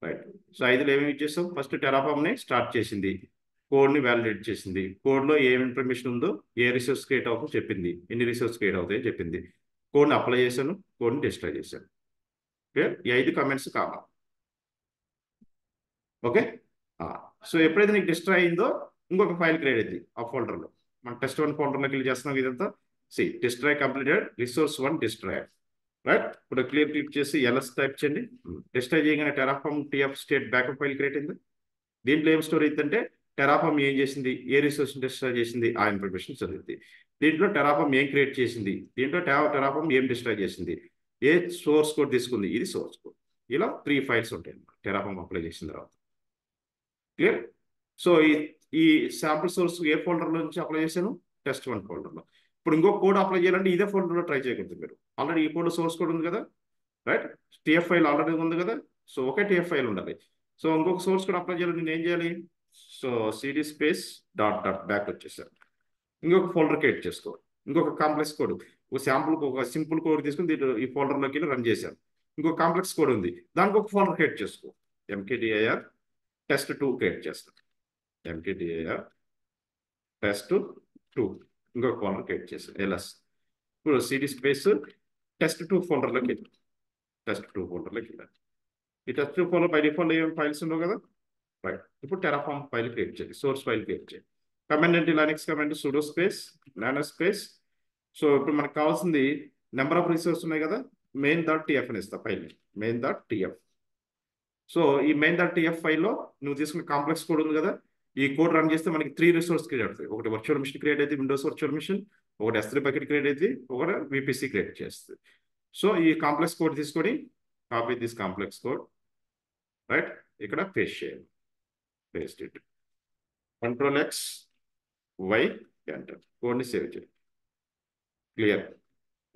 రైట్. సో ఐదులో ఏమేమి యూజ్ చేస్తాం? ఫస్ట్ టెరాఫామ్ని స్టార్ట్ చేసింది, కోడ్ని వ్యాలిడేట్ చేసింది, కోడ్లో ఏం ఇన్ఫర్మేషన్ ఉందో, ఏ రిసోర్స్ క్రియేట్ అవుతుందో చెప్పింది, ఎన్ని రిసోర్స్ క్రియేట్ అవుతాయో చెప్పింది, కోడ్ని అప్లై చేశాను, కోడ్ని డిస్ట్రాయ్ చేశాను. ఓకే, ఈ 5 కమెంట్స్ కావాలి. ఓకే. సో ఎప్పుడైతే నీకు డిస్ట్రాయ్ అయిందో ఇంకొక ఫైల్ క్రియేట్ అయింది ఆ ఫోల్డర్లో. మన test1 ఫోల్డర్లోకి వెళ్ళి చేస్తున్నాం ఇదంతా. Destroy completed, resource 1 destroy, right. ఇప్పుడు క్లిక్ చేసి ఎల్ఎస్ టైప్ చేయండి. డిస్ట్రాయ్ చేయగానే Terraform TF state backup file create అయింది. దీంట్లో ఏం స్టోర్ అవుతుందంటే టెరాఫామ్ ఏం చేసింది, ఏ రిసోర్స్ డిస్ట్రాయ్ చేసింది, ఆ ఇన్ఫర్మేషన్ చదువుతుంది. దీంట్లో టెరాఫామ్ ఏం క్రియేట్ చేసింది, దీంట్లో టెరాఫామ్ ఏం డిస్ట్రాయ్ చేసింది, ఏ సోర్స్ కోడ్ తీసుకుంది, ఇది సోర్స్ కోడ్. ఇలా 3 ఫైల్స్ ఉంటాయి టెరాఫామ్ అప్లై చేసిన తర్వాత. క్లియర్. సో ఈ శాంపుల్ సోర్స్ ఏ ఫోల్డర్లో నుంచి అప్లై చేశాను? test1 ఫోల్డర్లో. ఇప్పుడు ఇంకో కోడ్ అప్లై చేయాలంటే ఇదే ఫోల్డర్లో ట్రై చేయకూడదు మీరు. ఆల్రెడీ ఈ కోడ్ సోర్స్ కోడ్ ఉంది కదా, రైట్. టీఎఫ్ ఫైల్ ఆల్రెడీ ఉంది కదా. సో ఒకే టీఎఫ్ ఫైల్ ఉండాలి. సో ఇంకొక సోర్స్ కోడ్ అప్లై చేయాలి, నేను ఏం చేయాలి? So CD space dot dot back వచ్చేసాను. ఇంకొక ఫోల్డర్ క్రియేట్ చేసుకో, ఇంకొక కాంప్లెక్స్ కోడ్, ఒక శాంపుల్ ఒక సింపుల్ కోడ్ తీసుకుని ఈ ఫోల్డర్లోకి వెళ్ళి రన్ చేశాను. ఇంకొక కాంప్లెక్స్ కోడ్ ఉంది, దానికి ఒక ఫోల్డర్ క్రియేట్ చేసుకో. ఎంకేడిఐఆర్ test2 క్రియేట్ చేస్తాను. ఎంకేడిఐఆర్ test2 ఇంకొక ఫోల్డర్ క్రియేట్ చేశాను, ఎల్ఎస్. ఇప్పుడు సిడి స్పేస్ test2 ఫోల్డర్లోకి వెళ్ళి test2 ఫోల్డర్లోకి వెళ్ళాను. ఈ test2 ఫోల్డర్ బై డిఫాల్ట్ ఏం ఫైల్స్ ఉండవు కదా, రైట్. ఇప్పుడు టెరాఫామ్ ఫైల్ క్రియేట్ చేయాలి, సోర్స్ ఫైల్ క్రియేట్ చేయాలి. కమాండ్ ఏంటి? Linux command sudo space nano space. So ఇప్పుడు మనకు కావాల్సింది నెంబర్ ఆఫ్ రిసోర్స్ ఉన్నాయి కదా, main.tf అని ఇస్తా ఫైల్, main.tf. సో ఈ main.tf ఫైల్లో నువ్వు తీసుకున్న కాంప్లెక్స్ కోడ్ ఉంది కదా, ఈ కోడ్ రన్ చేస్తే మనకి 3 రిసోర్స్ క్రియేట్ అవుతాయి. ఒకటి వర్చువల్ మిషన్ క్రియేట్ అయితే, విండోస్ వర్చువల్ మిషన్, ఒకటి S3 బకెట్ క్రియేట్ అయితే, ఒకటి VPC క్రియేట్ చేస్తుంది. సో ఈ కాంప్లెక్స్ కోడ్ తీసుకొని copy this complex code, right, ఇక్కడ పేస్ట్ చేయాలి. Paste it, Ctrl+X, Y, enter. కోడ్ని సేవ్ చేయి. క్లియర్.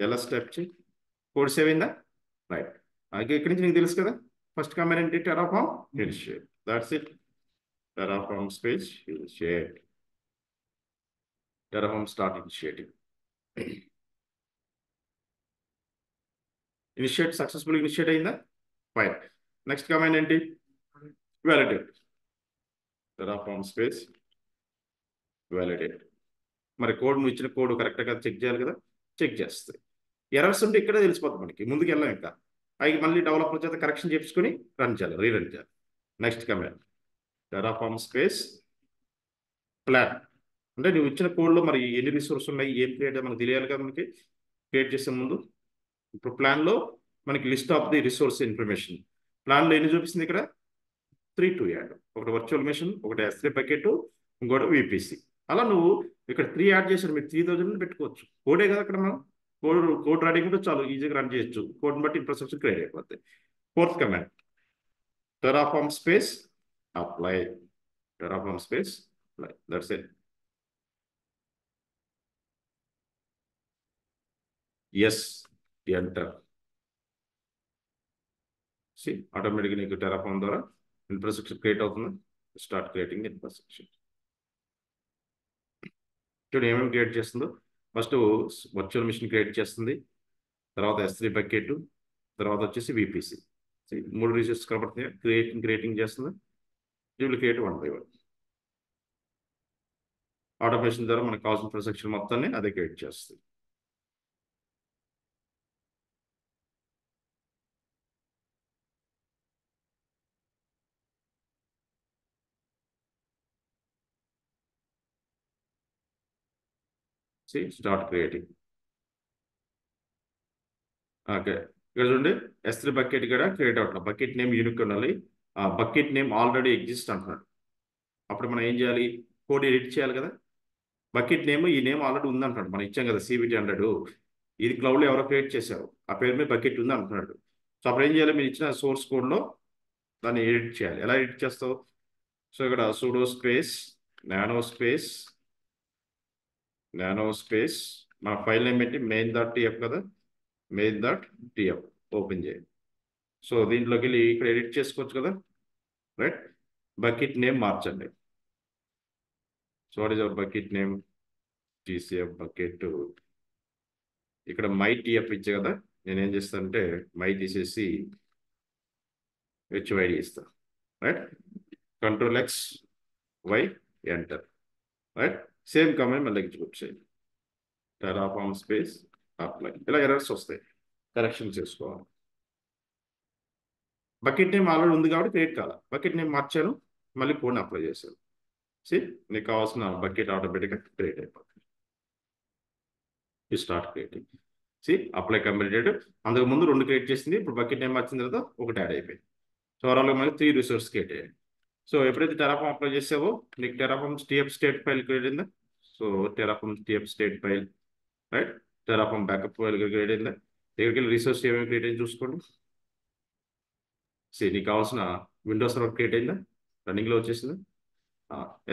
ఎలా స్టెప్ చేయి, కోడ్ సేవ్ అయిందా, రైట్. అలాగే ఇక్కడి నుంచి నీకు తెలుసు కదా, ఫస్ట్ కమాండ్ ఏంటి? Terraform initiate. That's it. Terraform space initiate, Terraform start initiating. Initiate successful initiate అయిందా, ఫైన్. నెక్స్ట్ కమాండ్ ఏంటి? వ్యాలిడేట్. Terraform space validate. మరి కోడ్ నువ్వు ఇచ్చిన కోడ్ కరెక్ట్గా చెక్ చేయాలి కదా, చెక్ చేస్తుంది. ఎర్రర్స్ ఉంటే ఇక్కడే తెలిసిపోతుంది మనకి, ముందుకు వెళ్ళాం ఇంకా. అవి మళ్ళీ డెవలపర్ చేత కరెక్షన్ చేసుకుని రన్ చేయాలి, రీరన్ చేయాలి. Next command Terraform space plan. అంటే నువ్వు ఇచ్చిన కోడ్లో మరి ఎన్ని రిసోర్స్ ఉన్నాయి, ఏం క్రియేట్ మనకు తెలియాలి కదా మనకి, క్రియేట్ చేసే ముందు. ఇప్పుడు ప్లాన్లో మనకి list of the resource information, ప్లాన్లో ఎన్ని చూపిస్తుంది ఇక్కడ? 3 to యాడ్. ఒకటి వర్చువల్ మెషిన్, ఒకటి S3 బకెట్, ఇంకోటి VPC. అలా నువ్వు ఇక్కడ 3 యాడ్ చేశారు, మీరు 3000 పెట్టుకోవచ్చు. కోడే కదా అక్కడ, మనం కోడ్ రాయడం కూడా చాలు ఈజీగా రన్ చేయొచ్చు. కోడ్ని బట్టి ఇన్ఫ్రాస్ట్రక్చర్ క్రియేట్ అయిపోతుంది. Fourth command Terraform space apply. Terraform space apply, that's it. Yes, enter. ఆటోమేటిక్గా నీకు టెరాఫామ్ ద్వారా ఇన్ఫ్రాస్ట్రక్చర్ క్రియేట్ అవుతుంది. Start creating infrastructure. చూడు ఏమేమి క్రియేట్ చేస్తుందో. ఫస్ట్ వర్చువల్ మిషన్ క్రియేట్ చేస్తుంది, తర్వాత S3 బకెట్, తర్వాత వచ్చేసి VPC. 3 రిసోర్స్ కాబట్టి క్రియేటింగ్ చేస్తుంది. Duplicate 1 by 1. ఆటోమేషన్ ద్వారా మనకు కావాల్సిన ఇన్ఫ్రాస్ట్రక్చర్ మొత్తాన్ని అదే క్రియేట్ చేస్తుంది. Start creating. ఓకే, ఇక్కడ చూడండి S3 బకెట్ కూడా క్రియేట్ అవుతుంది. బకెట్ నేమ్ యూనిక్ ఉండాలి. ఆ బకెట్ నేమ్ ఆల్రెడీ ఎగ్జిస్ట్ అంటున్నాడు. అప్పుడు మనం ఏం చేయాలి? కోడ్ ఎడిట్ చేయాలి కదా. బకెట్ నేమ్ ఈ నేమ్ ఆల్రెడీ ఉంది అంటున్నాడు, మనం ఇచ్చాం కదా CVT100. ఇది క్లౌడ్లో ఎవరో క్రియేట్ చేశారు, ఆ పేరు మీద బకెట్ ఉంది అంటున్నాడు. సో అప్పుడు ఏం చేయాలి? మీరు ఇచ్చిన సోర్స్ కోడ్లో దాన్ని ఎడిట్ చేయాలి. ఎలా ఎడిట్ చేస్తావు? సో ఇక్కడ sudo స్పేస్ నానో స్పేస్ మన ఫైల్ నేమ్ ఏంటి? main.tf కదా, main.tf ఓపెన్ చేయండి. సో దీంట్లోకి వెళ్ళి ఇక్కడ ఎడిట్ చేసుకోవచ్చు కదా, రైట్. బకెట్ నేమ్ మార్చండి. So what is our bucket name? TCF bucket. ఇక్కడ మై టీఎఫ్ ఇచ్చే కదా, నేనేం చేస్తానంటే మై తీసేసి హెచ్వైడి ఇస్తాను, right. Control X Y enter, right. Same command మళ్ళీ ఎగ్జిక్యూట్ చేయండి. Terraform space apply. ఇలా ఎర్రర్స్ వస్తాయి, కరెక్షన్ చేసుకోవాలి. బకెట్ నేమ్ ఆల్రెడీ ఉంది కాబట్టి క్రియేట్ కావాలి. బకెట్ నేమ్ మార్చాను, మళ్ళీ కోడ్ని అప్లై చేశాను. నీకు కావాల్సిన బకెట్ ఆటోమేటిక్గా క్రియేట్ అయిపోతుంది. You start creating. Apply completed. అంతకు ముందు 2 క్రియేట్ చేసింది, ఇప్పుడు బకెట్ నేమ్ వచ్చిన తర్వాత ఒకటి యాడ్ అయిపోయింది. సో ఓవరాల్గా మనకి 3 రిసోర్స్ క్రియేట్ అయ్యాయి. సో ఎప్పుడైతే టెరాఫార్మ్ అప్లై చేసావో నీకు Terraform TF state file create అయిందా? So Terraform TF state file, right. Terraform backup file create అయిందా? దగ్గరికి వెళ్ళి రిసోర్స్ ఏమేమి క్రియేట్ అయింది చూసుకోండి. నీకు కావాల్సిన విండోస్ సర్వర్ క్రియేట్ అయిందా? రన్నింగ్లో వచ్చేసిందా?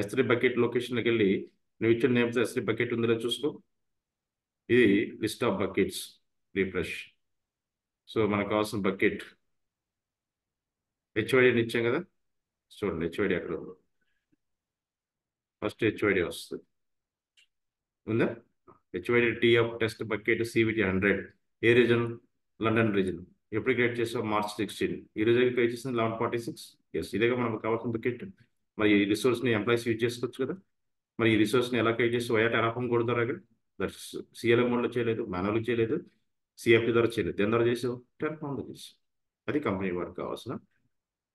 S3 బకెట్ లొకేషన్కి వెళ్ళి నువ్వు ఇచ్చిన నేమ్తో S3 బకెట్ ఉందో చూసుకో. ఇది list of buckets, refresh. So మనకు కావాల్సిన బకెట్ హెచ్వైడి ఇచ్చాం కదా, చూడండి హెచ్వైడి అక్కడ ఉంది. ఫస్ట్ హెచ్వైడి వస్తుంది, ఉందా? HYD TF test bucket CVT 100. ఏ రీజన్? London region. ఎప్పుడు క్రియేట్ చేసాం? March 16. ఈ రోజు క్రియేట్ చేసింది 11:46. ఎస్, ఇదేగా మనకు కావాల్సిన బకెట్. మరి ఈ రిసోర్స్ని ఎంప్లాయీస్ యూజ్ చేసుకోవచ్చు కదా. మరి ఈ రిసోర్స్ని ఎలా క్రియేట్ చేసి వయా టెరాఫార్మ్ కొడతారు అక్కడ? దట్స్ CLM మోడ్లో చేయలేదు, మాన్యువల్ చేయలేదు, CFT ద్వారా చేయలేదు. దేని ద్వారా చేసావు? టెరాఫార్మ్లో చేసావు. అది కంపెనీ వారికి కావాల్సిన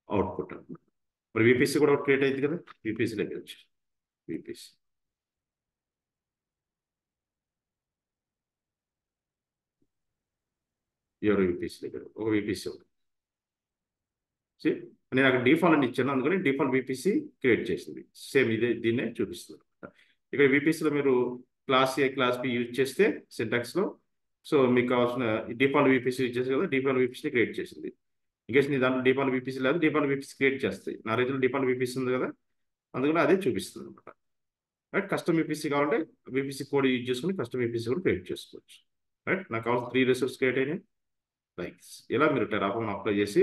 అవుట్పుట్ అనమాట. మరి VPC కూడా ఒకటి క్రియేట్ అయింది కదా, VPCలోకి వచ్చి VPC. ఎవరు VPC దగ్గర ఒక VPC ఉంది. నేను అక్కడ డిఫాల్ట్ అని ఇచ్చాను, అందుకని డిఫాల్ట్ VPC క్రియేట్ చేసింది. సేమ్ ఇదే దీన్నే చూపిస్తుంది. ఇక్కడ VPCలో మీరు class A class B use చేస్తే సింటాక్స్లో, సో మీకు కావాల్సిన డిఫాల్ట్ VPC యూజ్ చేసి కదా, డిఫాల్ట్ VPCని క్రియేట్ చేసింది. ఇంకేస్ నీ దాంట్లో డిఫాల్ట్ VPC లేదు, డిఫాల్ట్ VPC క్రియేట్ చేస్తాయి. నా రైతులు డిఫాల్ట్ VPC ఉంది కదా, అందుకని అదే చూపిస్తుంది అనమాట. రైట్. కస్టమ్ VPC కావాలంటే VPC కోడ్ యూజ్ చేసుకుని కస్టమ్ VPC కూడా క్రియేట్ చేసుకోవచ్చు. రైట్. నాకు కావాల్సిన 3 రిసోర్స్ క్రియేట్ అయినాయి. లైక్ ఇలా మీరు టెరాఫార్మ్ అప్లై చేసి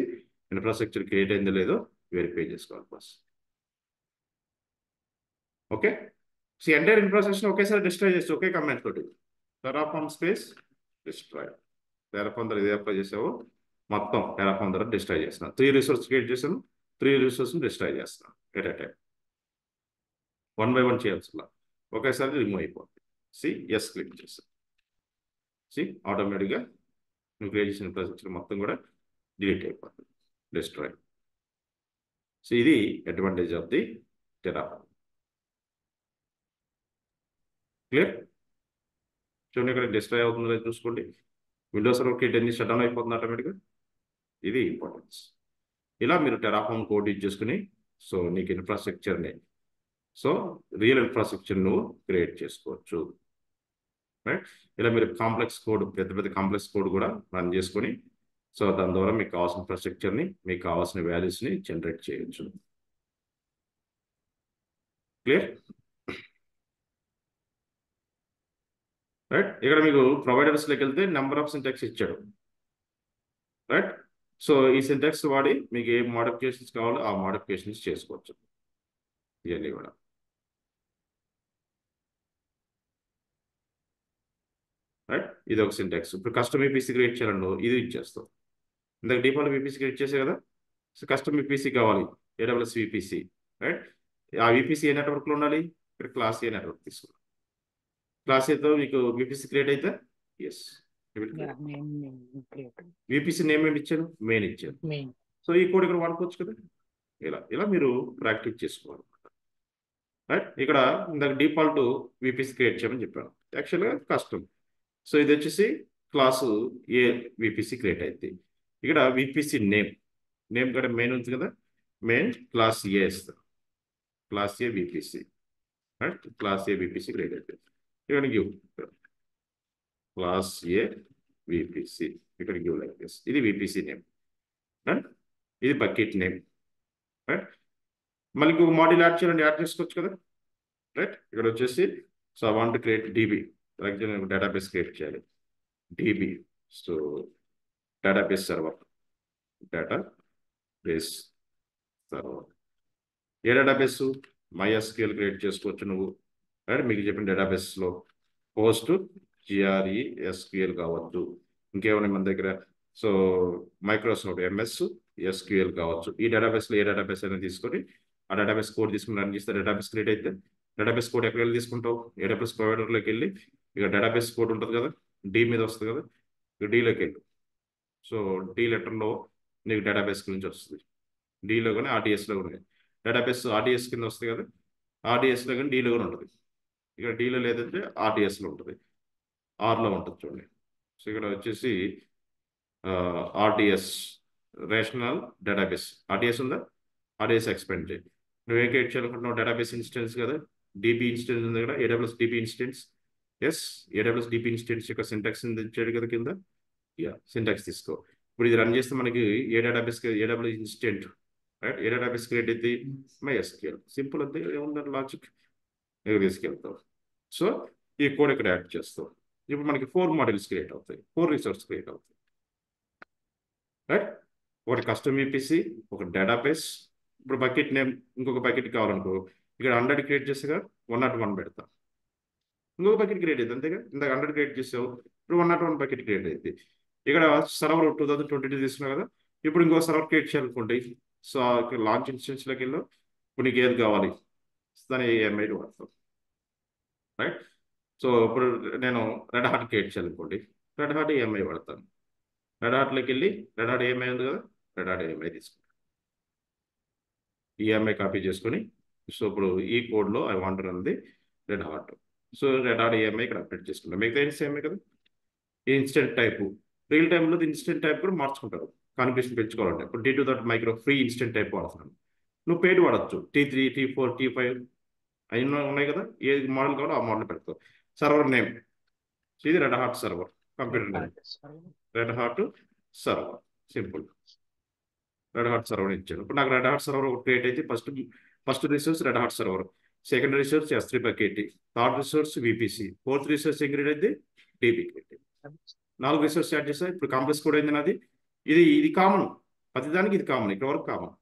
ఇన్ఫ్రాస్ట్రక్చర్ క్రియేట్ అయిందో లేదో వెరిఫై చేసుకోవాలి ఫస్ట్. ఓకే. ఎంటైర్ ఇన్ఫ్రాస్ట్రక్చర్ ఒకేసారి డిస్ట్రాయ్ చేసి ఒకే కమాండ్ తోటి టెరాఫార్మ్ స్పేస్ డిస్ట్రాయ్. టెరాఫార్మ్ ద్వారా ఇదే అప్లై చేసావో మొత్తం టెరాఫార్మ్ ద్వారా డిస్ట్రాయ్ చేస్తున్నాను. 3 రిసోర్స్ క్రియేట్ చేశాను, 3 రిసోర్స్ని డిస్ట్రాయ్ చేస్తున్నాను ఎట్ ఎ టైం. 1 by 1 చేయాల్సిన ఒకేసారి రిమూవ్ అయిపోతుంది. ఎస్ క్లిక్ చేస్తాను. ఆటోమేటిక్గా నువ్వు క్రియేట్ చేసిన ఇన్ఫ్రాస్ట్రక్చర్ మొత్తం కూడా డిలీట్ అయిపోతుంది, డిస్ట్రాయ్. ఇది advantage of the Terraform. Clear? చూడండి ఇక్కడ డిస్ట్రాయ్ అవుతుందో చూసుకోండి. విండోస్ సర్వర్ క్రియేట్ అన్ని షట్ డౌన్ అయిపోతుంది ఆటోమేటిక్గా. ఇది ఇంపార్టెన్స్. ఇలా మీరు టెరాఫార్మ్ కోడ్ యూజ్ చేసుకుని సో నీకు ఇన్ఫ్రాస్ట్రక్చర్ని, సో రియల్ ఇన్ఫ్రాస్ట్రక్చర్ నువ్వు క్రియేట్ చేసుకోవచ్చు. రైట్. ఇలా మీరు కాంప్లెక్స్ కోడ్, పెద్ద కాంప్లెక్స్ కోడ్ కూడా రన్ చేసుకొని సో దాని ద్వారా మీకు కావాల్సిన ఇన్ఫ్రాస్ట్రక్చర్ని, మీకు కావాల్సిన వాల్యూస్ని జనరేట్ చేయొచ్చు. క్లియర్? రైట్. ఇక్కడ మీకు ప్రొవైడర్స్లోకి వెళ్తే నెంబర్ ఆఫ్ సింటాక్స్ ఇచ్చాడు. రైట్. సో ఈ సింటాక్స్ వాడి మీకు ఏ మోడిఫికేషన్స్ కావాలో ఆ మోడిఫికేషన్స్ చేసుకోవచ్చు ఇవన్నీ కూడా. రైట్. ఇది ఒక సింటాక్స్. ఇప్పుడు కస్టమ్ VPC క్రియేట్ చేయాలండి, ఇది ఇచ్చేస్తాం. ఇందాక డిఫాల్ట్ VPC క్రియేట్ చేసే కదా, సో కస్టమ్ VPC కావాలి, AWS VPC. రైట్. ఆ VPC ఏ నెట్వర్క్లో ఉండాలి? ఇక్కడ క్లాస్ A నెట్వర్క్ తీసుకున్నాం. క్లాస్ Aతో మీకు VPC క్రియేట్ అయితే ఎస్, VPC నేమ్ ఏంటి ఇచ్చాను? మెయిన్ ఇచ్చాను. సో ఈ కోడ్ ఇక్కడ వాడుకోవచ్చు కదా. ఇలా మీరు ప్రాక్టీస్ చేసుకోవాలి. రైట్. ఇక్కడ ఇందాక డిఫాల్ట్ VPC క్రియేట్ చేయమని చెప్పాను, యాక్చువల్గా కస్టమ్. సో ఇది వచ్చేసి క్లాసు A VPC క్రియేట్ అయింది. ఇక్కడ VPC నేమ్ కూడా మెయిన్ ఉంది కదా, మెయిన్ క్లాస్ A ఇస్తాను. Class A VPC. Right. Class A VPC create అయిపోయింది. ఇక్కడ గివ్ క్లాస్ A VPC, ఇక్కడ గివ్ లైక్ దిస్. ఇది VPC నేమ్. రైట్. ఇది బకెట్ నేమ్. రైట్. మళ్ళీ ఇంకొక మోడల్ యాడ్ చేసుకోవచ్చు కదా. రైట్. ఇక్కడ వచ్చేసి so I want create DB, database create చేయాలి. DB, so database server. Database server. ఏ డేటాబేస్? MySQL క్రియేట్ చేసుకోవచ్చు నువ్వు, రైట్? మీకు చెప్పిన డేటాబేస్లో పోస్ట్ GRESQL కావచ్చు, ఇంకేమైనా మన దగ్గర సో మైక్రోసాఫ్ట్ MS SQL కావచ్చు. ఈ డేటాబేస్లో ఏ డేటాబేస్ అయినా తీసుకొని ఆ డేటాబేస్ కోడ్ తీసుకుని రన్ చేస్తే డేటాబేస్ క్రియేట్ అయితే డేటాబేస్ కోడ్ ఎక్కడ వెళ్ళి తీసుకుంటావు? AWS ప్రొవైడర్లోకి వెళ్ళి ఇక డేటాబేస్ కోడ్ ఉంటుంది కదా, D మీద వస్తుంది కదా, ఇక Dలోకి వెళ్ళు. సో D లెటర్లో నీకు డేటాబేస్ గురించి వస్తుంది. Dలో కానీ RDSలో కానీ డేటాబేస్ RDS కింద వస్తుంది కదా, RDSలో కానీ Dలో కానీ ఉంటుంది. ఇక్కడ Dలో లేదంటే RDSలో ఉంటుంది, Rలో ఉంటుంది చూడండి. సో ఇక్కడ వచ్చేసి RDS రేషనల్ డేటాబేస్. RDS ఉందా? RDS ఎక్స్పెండ్ చేయి. నువ్వేం క్రియేట్ చేయాలనుకుంటున్నావు? డేటాబేస్ ఇన్స్టెన్స్ కదా, DB ఇన్స్టెన్స్ ఉంది కదా, AWS DB instance. Yes, AWS DB instance యొక్క సింటాక్స్ ఇచ్చాడు కదా కింద. సింటాక్స్ తీసుకో. ఇప్పుడు ఇది రన్ చేస్తే మనకి ఏ డేటాబేస్ AWS ఇన్స్టెంట్, రైట్? ఏ డేటాబేస్ క్రియేట్ అయితే MySQL. సింపుల్ అంతే, ఏముందంటే లాజిక్ తీసుకెళ్తావు. సో ఈ కోడ్ ఇక్కడ యాడ్ చేస్తావు. ఇప్పుడు మనకి 4 మోడల్స్ క్రియేట్ అవుతాయి, 4 రిసోర్స్ క్రియేట్ అవుతాయి, రైట్? ఒకటి కస్టమ్ VPC, ఒక డేటాబేస్. ఇప్పుడు బకెట్ నేమ్ ఇంకొక బకెట్ కావాలనుకో, ఇక్కడ 100 క్రియేట్ చేసేగా 101 పెడతా, ఇంకొక బకెట్ క్రియేట్ అవుతుంది అంతేగా. ఇందాక 100 క్రియేట్ చేసావు, ఇప్పుడు 101 బకెట్ క్రియేట్ అయింది. ఇక్కడ సర్వర్ 2022 తీసుకున్నావు కదా, ఇప్పుడు ఇంకో సర్వర్ క్రియేట్ చేయాలనుకోండి. సో ఇక్కడ లాంచ్ ఇన్స్టెన్స్లోకి వెళ్ళు. ఇప్పుడు నీకు ఏది కావాలి దాని EMI వాడతాం, రైట్? సో ఇప్పుడు నేను రెడ్ హార్ట్ క్రియేట్ చేయాలనుకోండి, రెడ్ హార్ట్ EMI వాడతాను. రెడ్ హార్ట్లోకి వెళ్ళి రెడ్ హార్ట్ EMI ఉంది కదా, రెడ్ హార్ట్ EMI తీసుకుంటాను. EMI కాపీ చేసుకొని, సో ఇప్పుడు ఈ కోడ్లో I want run Red Hat. So Red Hat EMI ఇక్కడ అప్డేట్ చేసుకుంటాం. మిగతా సేమే కదా. ఈ ఇన్స్టెంట్ టైపు రియల్ టైంలో ఇన్స్టెంట్ టైప్ కూడా మార్చుకుంటారు కాన్ఫిగరేషన్ పెంచుకోవాలంటే. ఇప్పుడు T2 micro free instant type వాడుతున్నాను. నువ్వు పెయిడ్ వాడచ్చు, T3 T4 T5 అవి ఉన్నాయి కదా. ఏ మోడల్ కావాలో ఆ మోడల్ పెడతావు. సర్వర్ నేమ్ ఇది red heart server, computer name red heart server. Simple, red heart server ఇచ్చాను. ఇప్పుడు నాకు రెడ్ హార్ట్ సర్వర్ ఒక క్రియేట్ అయితే first resource red heart server, second resource S3 bucket, third resource VPC, fourth resource create అయితే DB create. 4 resource add చేస్తా. ఇప్పుడు complex code అయింది నాది. ఇది కామన్, ప్రతిదానికి ఇది కామన్, ఇక్కడ వరకు common,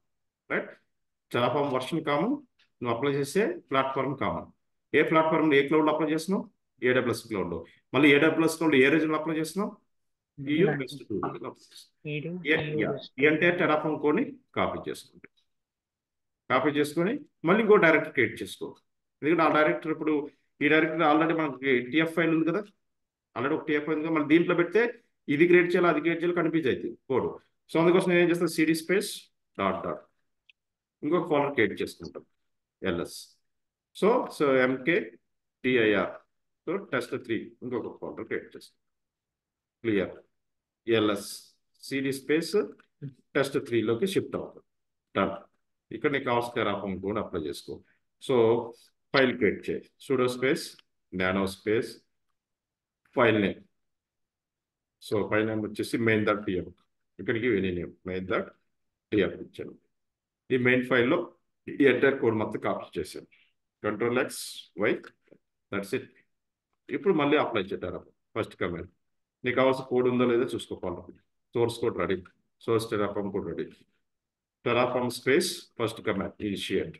right? Terraform version common, నువ్వు అప్లై చేసే ప్లాట్ఫామ్ కామన్. ఏ ప్లాట్ఫామ్ ఏ క్లౌడ్లో అప్లై చేస్తున్నావు? AWS క్లౌడ్లో. మళ్ళీ AWS క్లౌడ్ ఏ రీజన్లో అప్లై చేస్తున్నావు? అంటే టెరాఫార్మ్ కోడ్ని కాపీ చేసుకొని మళ్ళీ ఇంకో డైరెక్టర్ క్రియేట్ చేసుకో. ఎందుకంటే ఆ డైరెక్టర్ ఇప్పుడు ఈ డైరెక్టర్ ఆల్రెడీ మనకి TF ఫైల్ ఉంది కదా, ఆల్రెడీ ఒక TF ఫైల్ ఉంది కదా, మళ్ళీ దీంట్లో పెడితే ఇది క్రియేట్ చేయాలి అది క్రియేట్ చేయాలి కన్ఫ్యూజ్ అవుతుంది కోడ్. సో అందుకోసం నేను ఏం చేస్తాను, CD స్పేస్ డాట్ ఇంకొక ఫోల్డర్ క్రియేట్ చేసుకుంటాం LS. So MKTIR, so test3 ఇంకొక ఫోల్డర్ క్రియేట్ చేస్తాం. క్లియర్? LS CD స్పేస్ test3లోకి షిఫ్ట్ అవుతుంది. డన్. ఇక్కడ నీకు కావాల్సిన టెరాఫార్మ్ కూడా అప్లై చేసుకో. సో ఫైల్ క్రియేట్ చేయి, sudo space nano space file name. So file name వచ్చేసి main.tf. ఇక్కడికి ఎనీ నేమ్ main.tf ఇచ్చాను. ఈ మెయిన్ ఫైల్లో ఈ ఎంటైర్ కోడ్ మొత్తం కాపీ చేశాను. Ctrl+X+Y, that's it. ఇప్పుడు మళ్ళీ అప్లై చేద్దాం. ఫస్ట్ కమాండ్ నీకు కావాల్సిన కోడ్ ఉందో లేదో చూసుకోవాలి. Source code ready, source Terraform code ready. Terraform space first command initiate.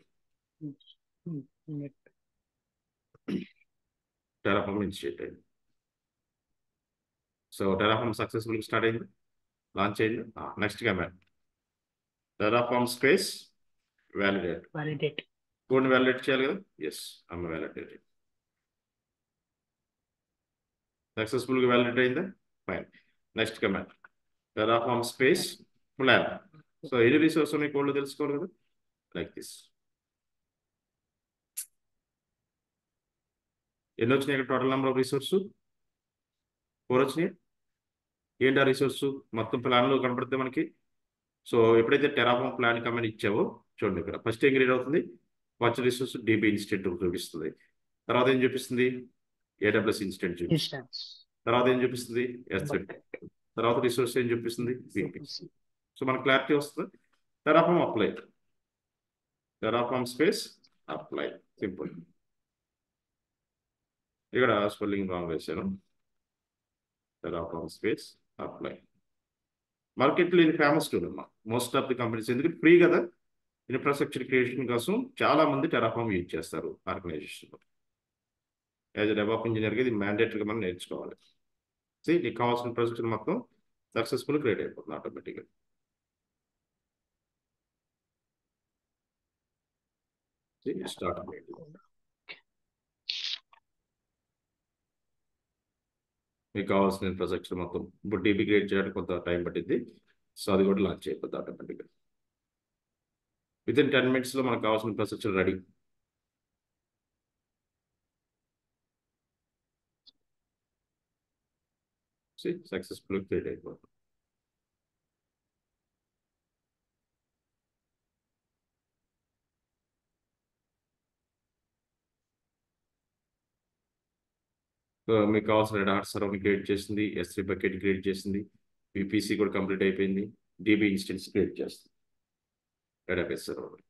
Terraform initiate అయింది. సో టెరాఫార్మ్ సక్సెస్ఫుల్ స్టార్ట్ అయింది, లాంచ్ అయింది. Next command Terraform space validate. కోడ్ని వ్యాలిడేట్ చేయాలి కదా. Yes, I'm validate. సక్సెస్ఫుల్గా వ్యాలిడేట్ అయిందా? Fine. Next command Terraform space plan. So ఎన్ని resource ఉన్నాయి కోడ్లో తెలుసుకోవాలి కదా, లైక్ దిస్. ఎన్ని వచ్చినాయి ఇక్కడ టోటల్ నెంబర్ ఆఫ్ రిసోర్స్? 4 వచ్చినాయి. ఏంటి ఆ రిసోర్స్? మొత్తం ప్లాన్లో కనపడితే మనకి. సో ఎప్పుడైతే టెరాఫార్మ్ ప్లాన్ కమాండ్ ఇచ్చావో చూడండి, ఇక్కడ ఫస్ట్ ఏం క్రియేట్ అవుతుంది, వర్చువల్ రిసోర్స్ DB ఇన్స్టెంట్ చూపిస్తుంది. తర్వాత ఏం చూపిస్తుంది, AWS ఇన్స్టెంట్ చూపిస్తుంది. తర్వాత ఏం చూపిస్తుంది, S3. తర్వాత రిసోర్స్ ఏం చూపిస్తుంది, VPC. సో మనకు క్లారిటీ వస్తుంది. Terraform apply, Terraform space apply. Simple. ఇక్కడ స్పెల్లింగ్ రాంగ్ వేసాను. Terraform space apply. మార్కెట్లో ఇది ఫేమస్ టూల్ అమ్మా. మోస్ట్ ఆఫ్ ది కంపెనీస్ ఎందుకంటే ఫ్రీ కదా, ఇన్ఫ్రాస్ట్రక్చర్ క్రియేషన్ కోసం చాలా మంది టెరాఫామ్ యూజ్ చేస్తారు ఆర్గనైజేషన్లో. యాజ్ డెవలప్ ఇంజనీర్గా ఇది మ్యాండేటరీగా మనం నేర్చుకోవాలి. నీకు కావాల్సిన ప్రాజెక్ట్ మొత్తం సక్సెస్ఫుల్ క్రియేట్ అయిపోతుంది ఆటోమేటిక్గా. స్టార్ట్ మీకు కావాల్సిన ఇన్ఫ్రాస్ట్రక్చర్ మొత్తం ఇప్పుడు డీబీ క్రియేట్ చేయడానికి కొంత టైం పట్టింది. సో అది కూడా లాంచ్ అయిపోతుంది ఆటోమేటిక్గా. వితిన్ 10 minutes మనకు కావాల్సిన ఇన్ఫ్రాస్ట్రక్చర్ రెడీ. సక్సెస్ఫుల్ క్రియేట్ అయిపోతుంది. సో మీకు కావాల్సిన రెడ్ హాట్ సర్వర్ క్రియేట్ చేసింది, S3 బకెట్ క్రియేట్ చేసింది, VPC కూడా కంప్లీట్ అయిపోయింది, DB ఇన్స్టెన్స్ క్రియేట్ చేస్తుంది database server.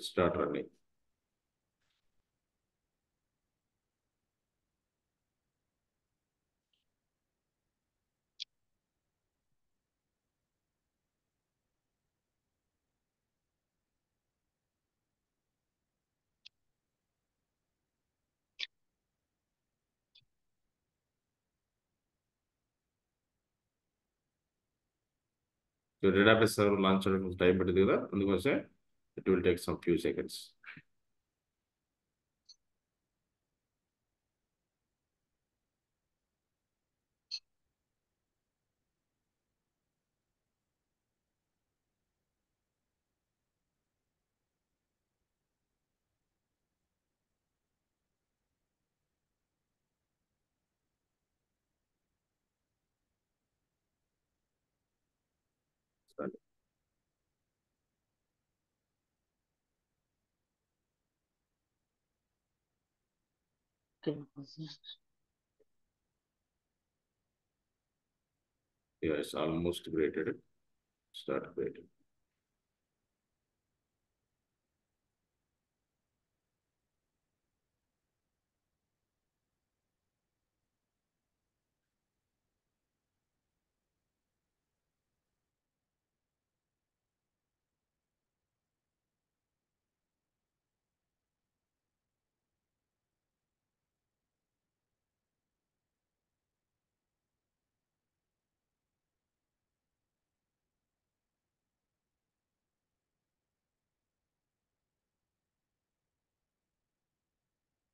Start running. So database server launch చేయడానికి టైం పడుతుంది కదా, అందుకోసం it will take some few seconds. Yes, almost created. Start creating.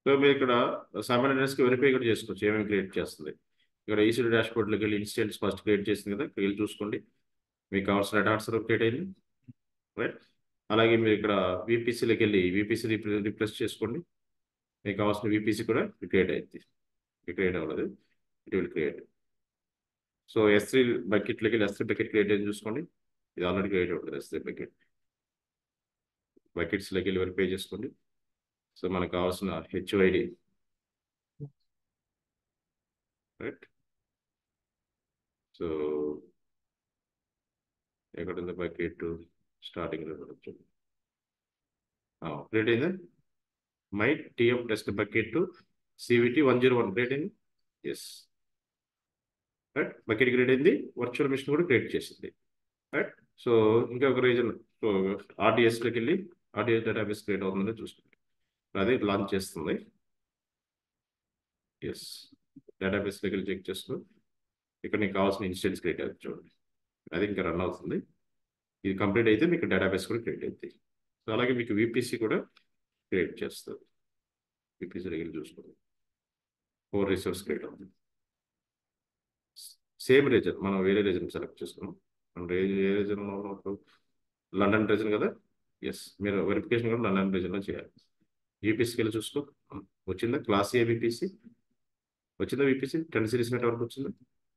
So మీరు ఇక్కడ సైమల్టేనియస్గా వెరిఫై కూడా చేసుకోవచ్చు ఏమేమి క్రియేట్ చేస్తుంది. ఇక్కడ ఈసీడీ డాష్బోర్డ్లోకి వెళ్ళి ఇన్స్టెన్స్ ఫస్ట్ క్రియేట్ చేసింది కదా, ఇక్కడ వెళ్ళి చూసుకోండి. మీకు కావాల్సిన రెడ్ హాట్ సర్వర్ క్రియేట్ అయింది, రైట్. అలాగే మీరు ఇక్కడ VPCలోకి వెళ్ళి VPC రిప్లేస్ చేసుకోండి. మీకు కావాల్సిన VPC కూడా క్రియేట్ అయింది. క్రియేట్ అవ్వలేదు, it will create. So S3 బకెట్లోకి వెళ్ళి S3 బకెట్ క్రియేట్ అయింది చూసుకోండి. ఇది ఆల్రెడీ క్రియేట్ అవుతుంది S3 బకెట్. బకెట్స్లోకి వెళ్ళి వెరిఫై చేసుకోండి. సో మనకు కావాల్సిన HYD, రైట్. సో ఎక్కడ ఉంది బకెట్, స్టార్టింగ్లో క్రియేట్ అయిందా, my TF test bucket CVT 101 create అయింది. Yes, right. బకెట్ క్రియేట్ అయింది, వర్చువల్ మిషన్ కూడా క్రియేట్ చేసింది, రైట్. సో ఇంకా ఒక రీజన్, సో RDSలోకి వెళ్ళి RDS డేటాబేస్ క్రియేట్ అవుతుందని చూసుకోండి. అది లాంచ్ చేస్తుంది. ఎస్, డేటాబేస్లోకి వెళ్ళి చెక్ చేసుకో. ఇక్కడ నీకు కావాల్సిన ఇన్స్టెన్స్ క్రియేట్ అవుతుంది చూడండి, అది ఇంకా రన్ అవుతుంది. ఇది కంప్లీట్ అయితే మీకు డేటాబేస్ కూడా క్రియేట్ అవుతుంది. సో అలాగే మీకు VPC కూడా క్రియేట్ చేస్తుంది. VPC దగ్గర చూసుకోండి, 4 రిసోర్స్ క్రియేట్ అవుతుంది. సేమ్ రీజన్, మనం వేరే రీజన్ సెలెక్ట్ చేసుకున్నాం. మనం ఏ రీజన్లో ఉన్నప్పుడు లండన్ రీజన్ కదా. ఎస్, మీరు వెరిఫికేషన్ కూడా లండన్ రీజన్లో చేయాలి. VPCకి వెళ్ళి చూసుకో, వచ్చిందా క్లాస్ A VPC వచ్చిందా, VPC 10 సిరీస్ నెట్వర్క్ వచ్చిందా.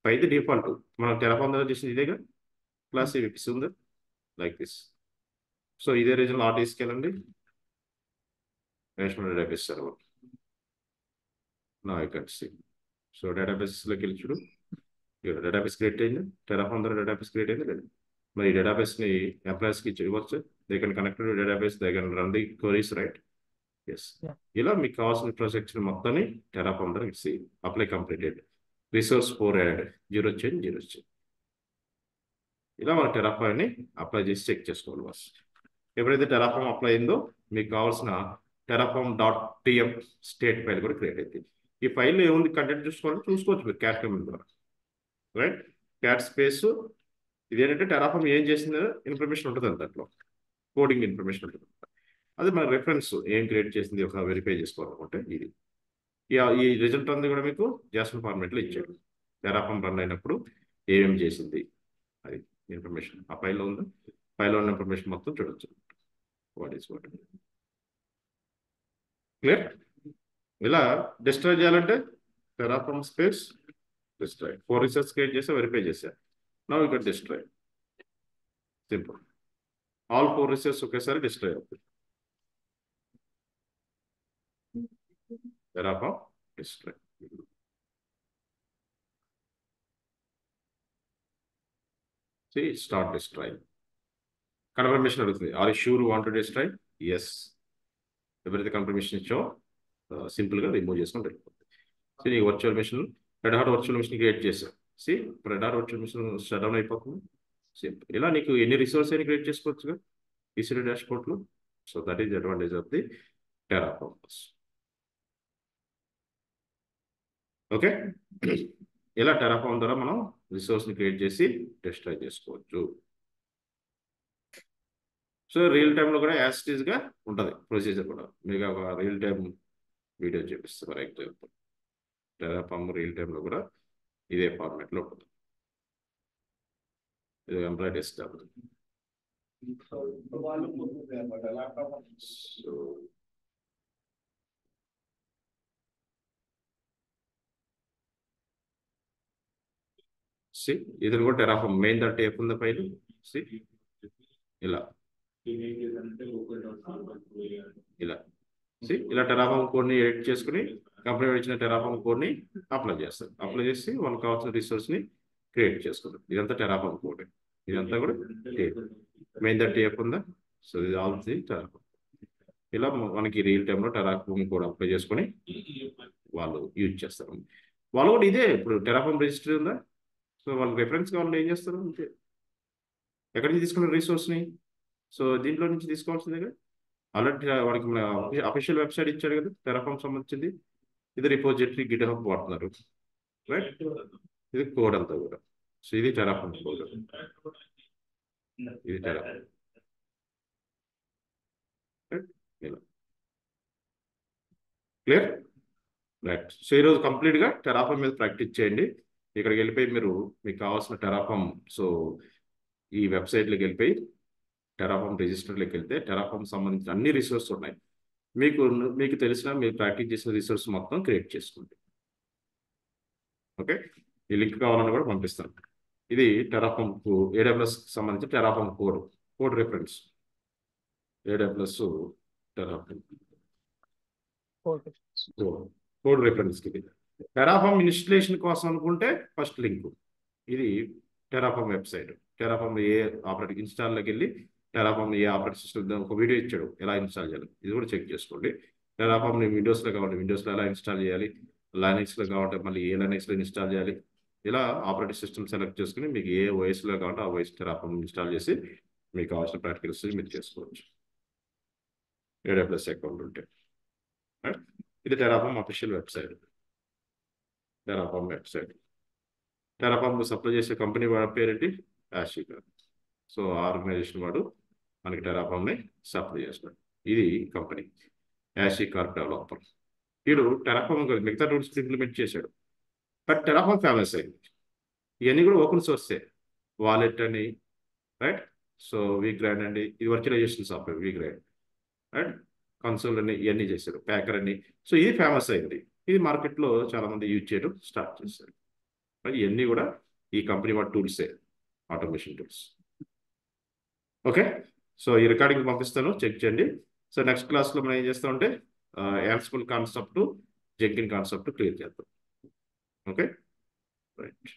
పైది డిఫాల్ట్ మనం టెరాఫామ్ దగ్గర చేసింది ఇదేగా, క్లాస్ A VPC ఉందా, లైక్ దిస్. సో ఇదే రీజన్లో RDSకి వెళ్ళండి, నేషనల్ డేటాబేస్ సర్వర్. నా ఇక్కడ సో డేటాబేస్లోకి వెళ్ళి చూడు, డేటాబేస్ క్రియేట్ అయింది, టెరాఫామ్ ద్వారా డేటాబేస్ క్రియేట్ అయింది లేదు. మరి ఈ డేటాబేస్ని ఎంప్లాయీస్కి ఇవ్వచ్చు. They can connect to database, they can run the queries, right. Yes. ఇలా మీకు కావాల్సిన ఇన్ఫ్రాస్ట్రక్చర్ మొత్తాన్ని టెరాఫామ్ ద్వారా it's apply completed. Resource 4 add, 0 change 0 change. ఇలా మన టెరాఫామ్ని అప్లై చేసి చెక్ చేసుకోవాలి బాస్. ఎప్పుడైతే టెరాఫామ్ అప్లై అయిందో మీకు కావాల్సిన terraform.tf స్టేట్ ఫైల్ కూడా క్రియేట్ అవుతుంది. ఈ ఫైల్లో ఏముంది కంటెంట్ చూసుకోవచ్చు మీరు క్యాట్ కమాండ్ ద్వారా, రైట్. క్యాట్ స్పేస్ ఇదేంటంటే టెరాఫామ్ ఏం చేసిందో ఇన్ఫర్మేషన్ ఉంటుంది దాంట్లో, కోడింగ్ ఇన్ఫర్మేషన్ ఉంటుంది. అది మన రెఫరెన్స్ ఏం క్రియేట్ చేసింది ఒక వెరిఫై చేసుకోవాలనుకుంటే ఇది. ఈ రిజల్ట్ అంతా కూడా మీకు జాసన్ ఫార్మేట్లో ఇచ్చాడు. టెరాఫామ్ రన్ అయినప్పుడు ఏమేం చేసింది అది ఇన్ఫర్మేషన్ ఆ ఫైల్లో ఉంది. ఫైల్లో ఉన్న ఇన్ఫర్మేషన్ మొత్తం చూడొచ్చు. What is what. క్లియర్? ఇలా డిస్ట్రాయ్ చేయాలంటే Terraform space destroy. 4 resource create చేసి వెరిఫై చేశా. నౌ ఇక్కడ డిస్ట్రాయ్. సింపుల్. ఆల్ 4 రిసోర్స్ ఒకేసారి డిస్ట్రాయ్ అవుతుంది. Terraform destroy. Start destroy. Confirmation అడుగుతుంది. Are you sure want to destroy? Yes. ఎవరైతే కన్ఫర్మేషన్ ఇచ్చో సింపుల్గా రిమూవ్ చేసుకొని వెళ్ళిపోతుంది. సో ఈ virtual machine Red Hat virtual machine create చేశాం. Red Hat virtual machine shut down అయిపోతుంది. సింపుల్. ఇలా నీకు ఎన్ని రిసోర్స్ అయినా క్రియేట్ చేసుకోవచ్చుగా ఈసీ డాష్బోర్డ్లో. So that is advantage of the Terraform. Okay. ఇలా టెరాఫామ్ ద్వారా మనం రిసోర్స్ని క్రియేట్ చేసి డిస్ట్రాయ్ చేసుకోవచ్చు. సో రియల్ టైంలో కూడా యాజ్ ఇట్ ఈస్గా ఉంటుంది ప్రొసీజర్ కూడా. మీకు ఒక రియల్ టైం వీడియో చూపిస్తాను. ఫర్ ఎగ్జాంపుల్ టెరాఫామ్ రియల్ టైంలో కూడా ఇదే ఫార్మాట్లో ఉంటుంది. ఇది ఎంప్లాయ్ డెస్క్టాప్. సో ఇది కూడా టెరాఫామ్ మెయిన్ డాట్ టిఎఫ్ ఉంది ఫైల్. ఇలా ఇలా టెరాఫామ్ కోడ్ని ఎడిట్ చేసుకుని కంపెనీ ఇచ్చిన టెరాఫామ్ కోడ్ని అప్లై చేస్తారు. అప్లై చేసి వాళ్ళకి కావాల్సిన రిసోర్స్ని క్రియేట్ చేసుకుంటారు. ఇదంతా టెరాఫామ్ కోడ్. ఇదంతా కూడా మెయిన్ డాట్ టిఎఫ్ ఉందా. సో ఇది ఆల్ ది టెరాఫామ్. ఇలా మనకి రియల్ టైంలో టెరాఫామ్ కోడ్ అప్లై చేసుకొని వాళ్ళు యూజ్ చేస్తారు. వాళ్ళు కూడా ఇదే ఇప్పుడు టెరాఫామ్ రిజిస్టర్ ఉందా. సో వాళ్ళకి రెఫరెన్స్ కావాలంటే ఏం చేస్తారు అంతే. ఎక్కడి నుంచి తీసుకున్న రిసోర్స్ని. సో దీంట్లో నుంచి తీసుకోవాల్సిందే కదా. ఆల్రెడీ వాడికి మన అఫీషియల్ వెబ్సైట్ ఇచ్చాడు కదా టెరాఫామ్ సంబంధించింది. ఇది రిపోజిటరీ గిట్హబ్ వాడుతున్నారు, రైట్. ఇది కోడ్ అంతా కూడా. సో ఇది టెరాఫామ్ కోడ్. ఇది టెరాఫామ్. ఇలా క్లియర్, రైట్. సో ఈరోజు కంప్లీట్గా టెరాఫామ్ మీద ప్రాక్టీస్ చేయండి. ఇక్కడికి వెళ్ళిపోయి మీరు మీకు కావాల్సిన టెరాఫామ్ సో ఈ వెబ్సైట్లోకి వెళ్ళిపోయి టెరాఫామ్ రిజిస్టర్లోకి వెళ్తే టెరాఫామ్ సంబంధించిన అన్ని రిసోర్స్ ఉన్నాయి. మీకు తెలిసిన మీరు ప్రాక్టీస్ చేసిన రిసోర్స్ మొత్తం క్రియేట్ చేసుకోండి. ఓకే. ఈ లింక్ కావాలని కూడా పంపిస్తాను. ఇది టెరాఫామ్ AWS సంబంధించిన Terraform code reference. AWS Terraform code reference. ఇది టెరాఫామ్ ఇన్స్టలేషన్ కోసం అనుకుంటే ఫస్ట్ లింక్. ఇది టెరాఫామ్ వెబ్సైట్. టెరాఫామ్ ఏ ఆపరేటింగ్ ఇన్స్టాల్లోకి వెళ్ళి టెరాఫామ్ ఏ ఆపరేటింగ్ సిస్టమ్ ఒక వీడియో ఇచ్చాడు ఎలా ఇన్స్టాల్ చేయాలి. ఇది కూడా చెక్ చేసుకోండి. టెరాఫామ్ విండోస్లో కావాలి విండోస్లో ఎలా ఇన్స్టాల్ చేయాలి, లైనక్స్లో కావాలంటే మళ్ళీ ఏ లైనక్స్లో ఇన్స్టాల్ చేయాలి. ఇలా ఆపరేటింగ్ సిస్టమ్ సెలెక్ట్ చేసుకుని మీకు ఏ OSలో కావాలంటే ఆ OS టెరాఫామ్ ఇన్స్టాల్ చేసి మీకు కావాల్సిన ప్రాక్టికల్స్ మీరు చేసుకోవచ్చు AWS అకౌంట్ ఉంటే. ఇది Terraform official website. Terraform website. Terraform supply చేసే కంపెనీ వాడి పేరేంటి యాషిక్. సో ఆర్గనైజేషన్ వాడు మనకి టెరాఫామ్ని సప్లై చేస్తాడు. ఇది కంపెనీ యాషిక్ కార్ప్ డెవలపర్. వీడు టెరాఫామ్ మిగతా టూల్స్ ఇంప్లిమెంట్ చేశాడు. బట్ టెరాఫామ్ ఫేమస్ అయింది. ఇవన్నీ కూడా ఓపెన్ సోర్సే. వాలెట్ అని, రైట్. సో వీగ్రాండ్ అండి, ఇది వర్చువలైజేషన్ సాఫ్ట్వేర్ వీగ్రాండ్, రైట్. కన్సోల్ అని ఇవన్నీ చేశారు. ప్యాకర్ అని. సో ఇది ఫేమస్ అయింది. ఇది మార్కెట్లో చాలామంది యూజ్ చేయడం స్టార్ట్ చేశారు. ఇవన్నీ కూడా ఈ కంపెనీ వాడి టూల్సే, ఆటోమేషన్ టూల్స్. ఓకే. సో ఈ రికార్డింగ్ పంపిస్తాను, చెక్ చేయండి. సో నెక్స్ట్ క్లాస్లో మనం ఏం చేస్తామంటే యాన్సిబుల్ కాన్సెప్ట్, జెంకిన్ కాన్సెప్ట్ క్లియర్ చేద్దాం. Okay, right.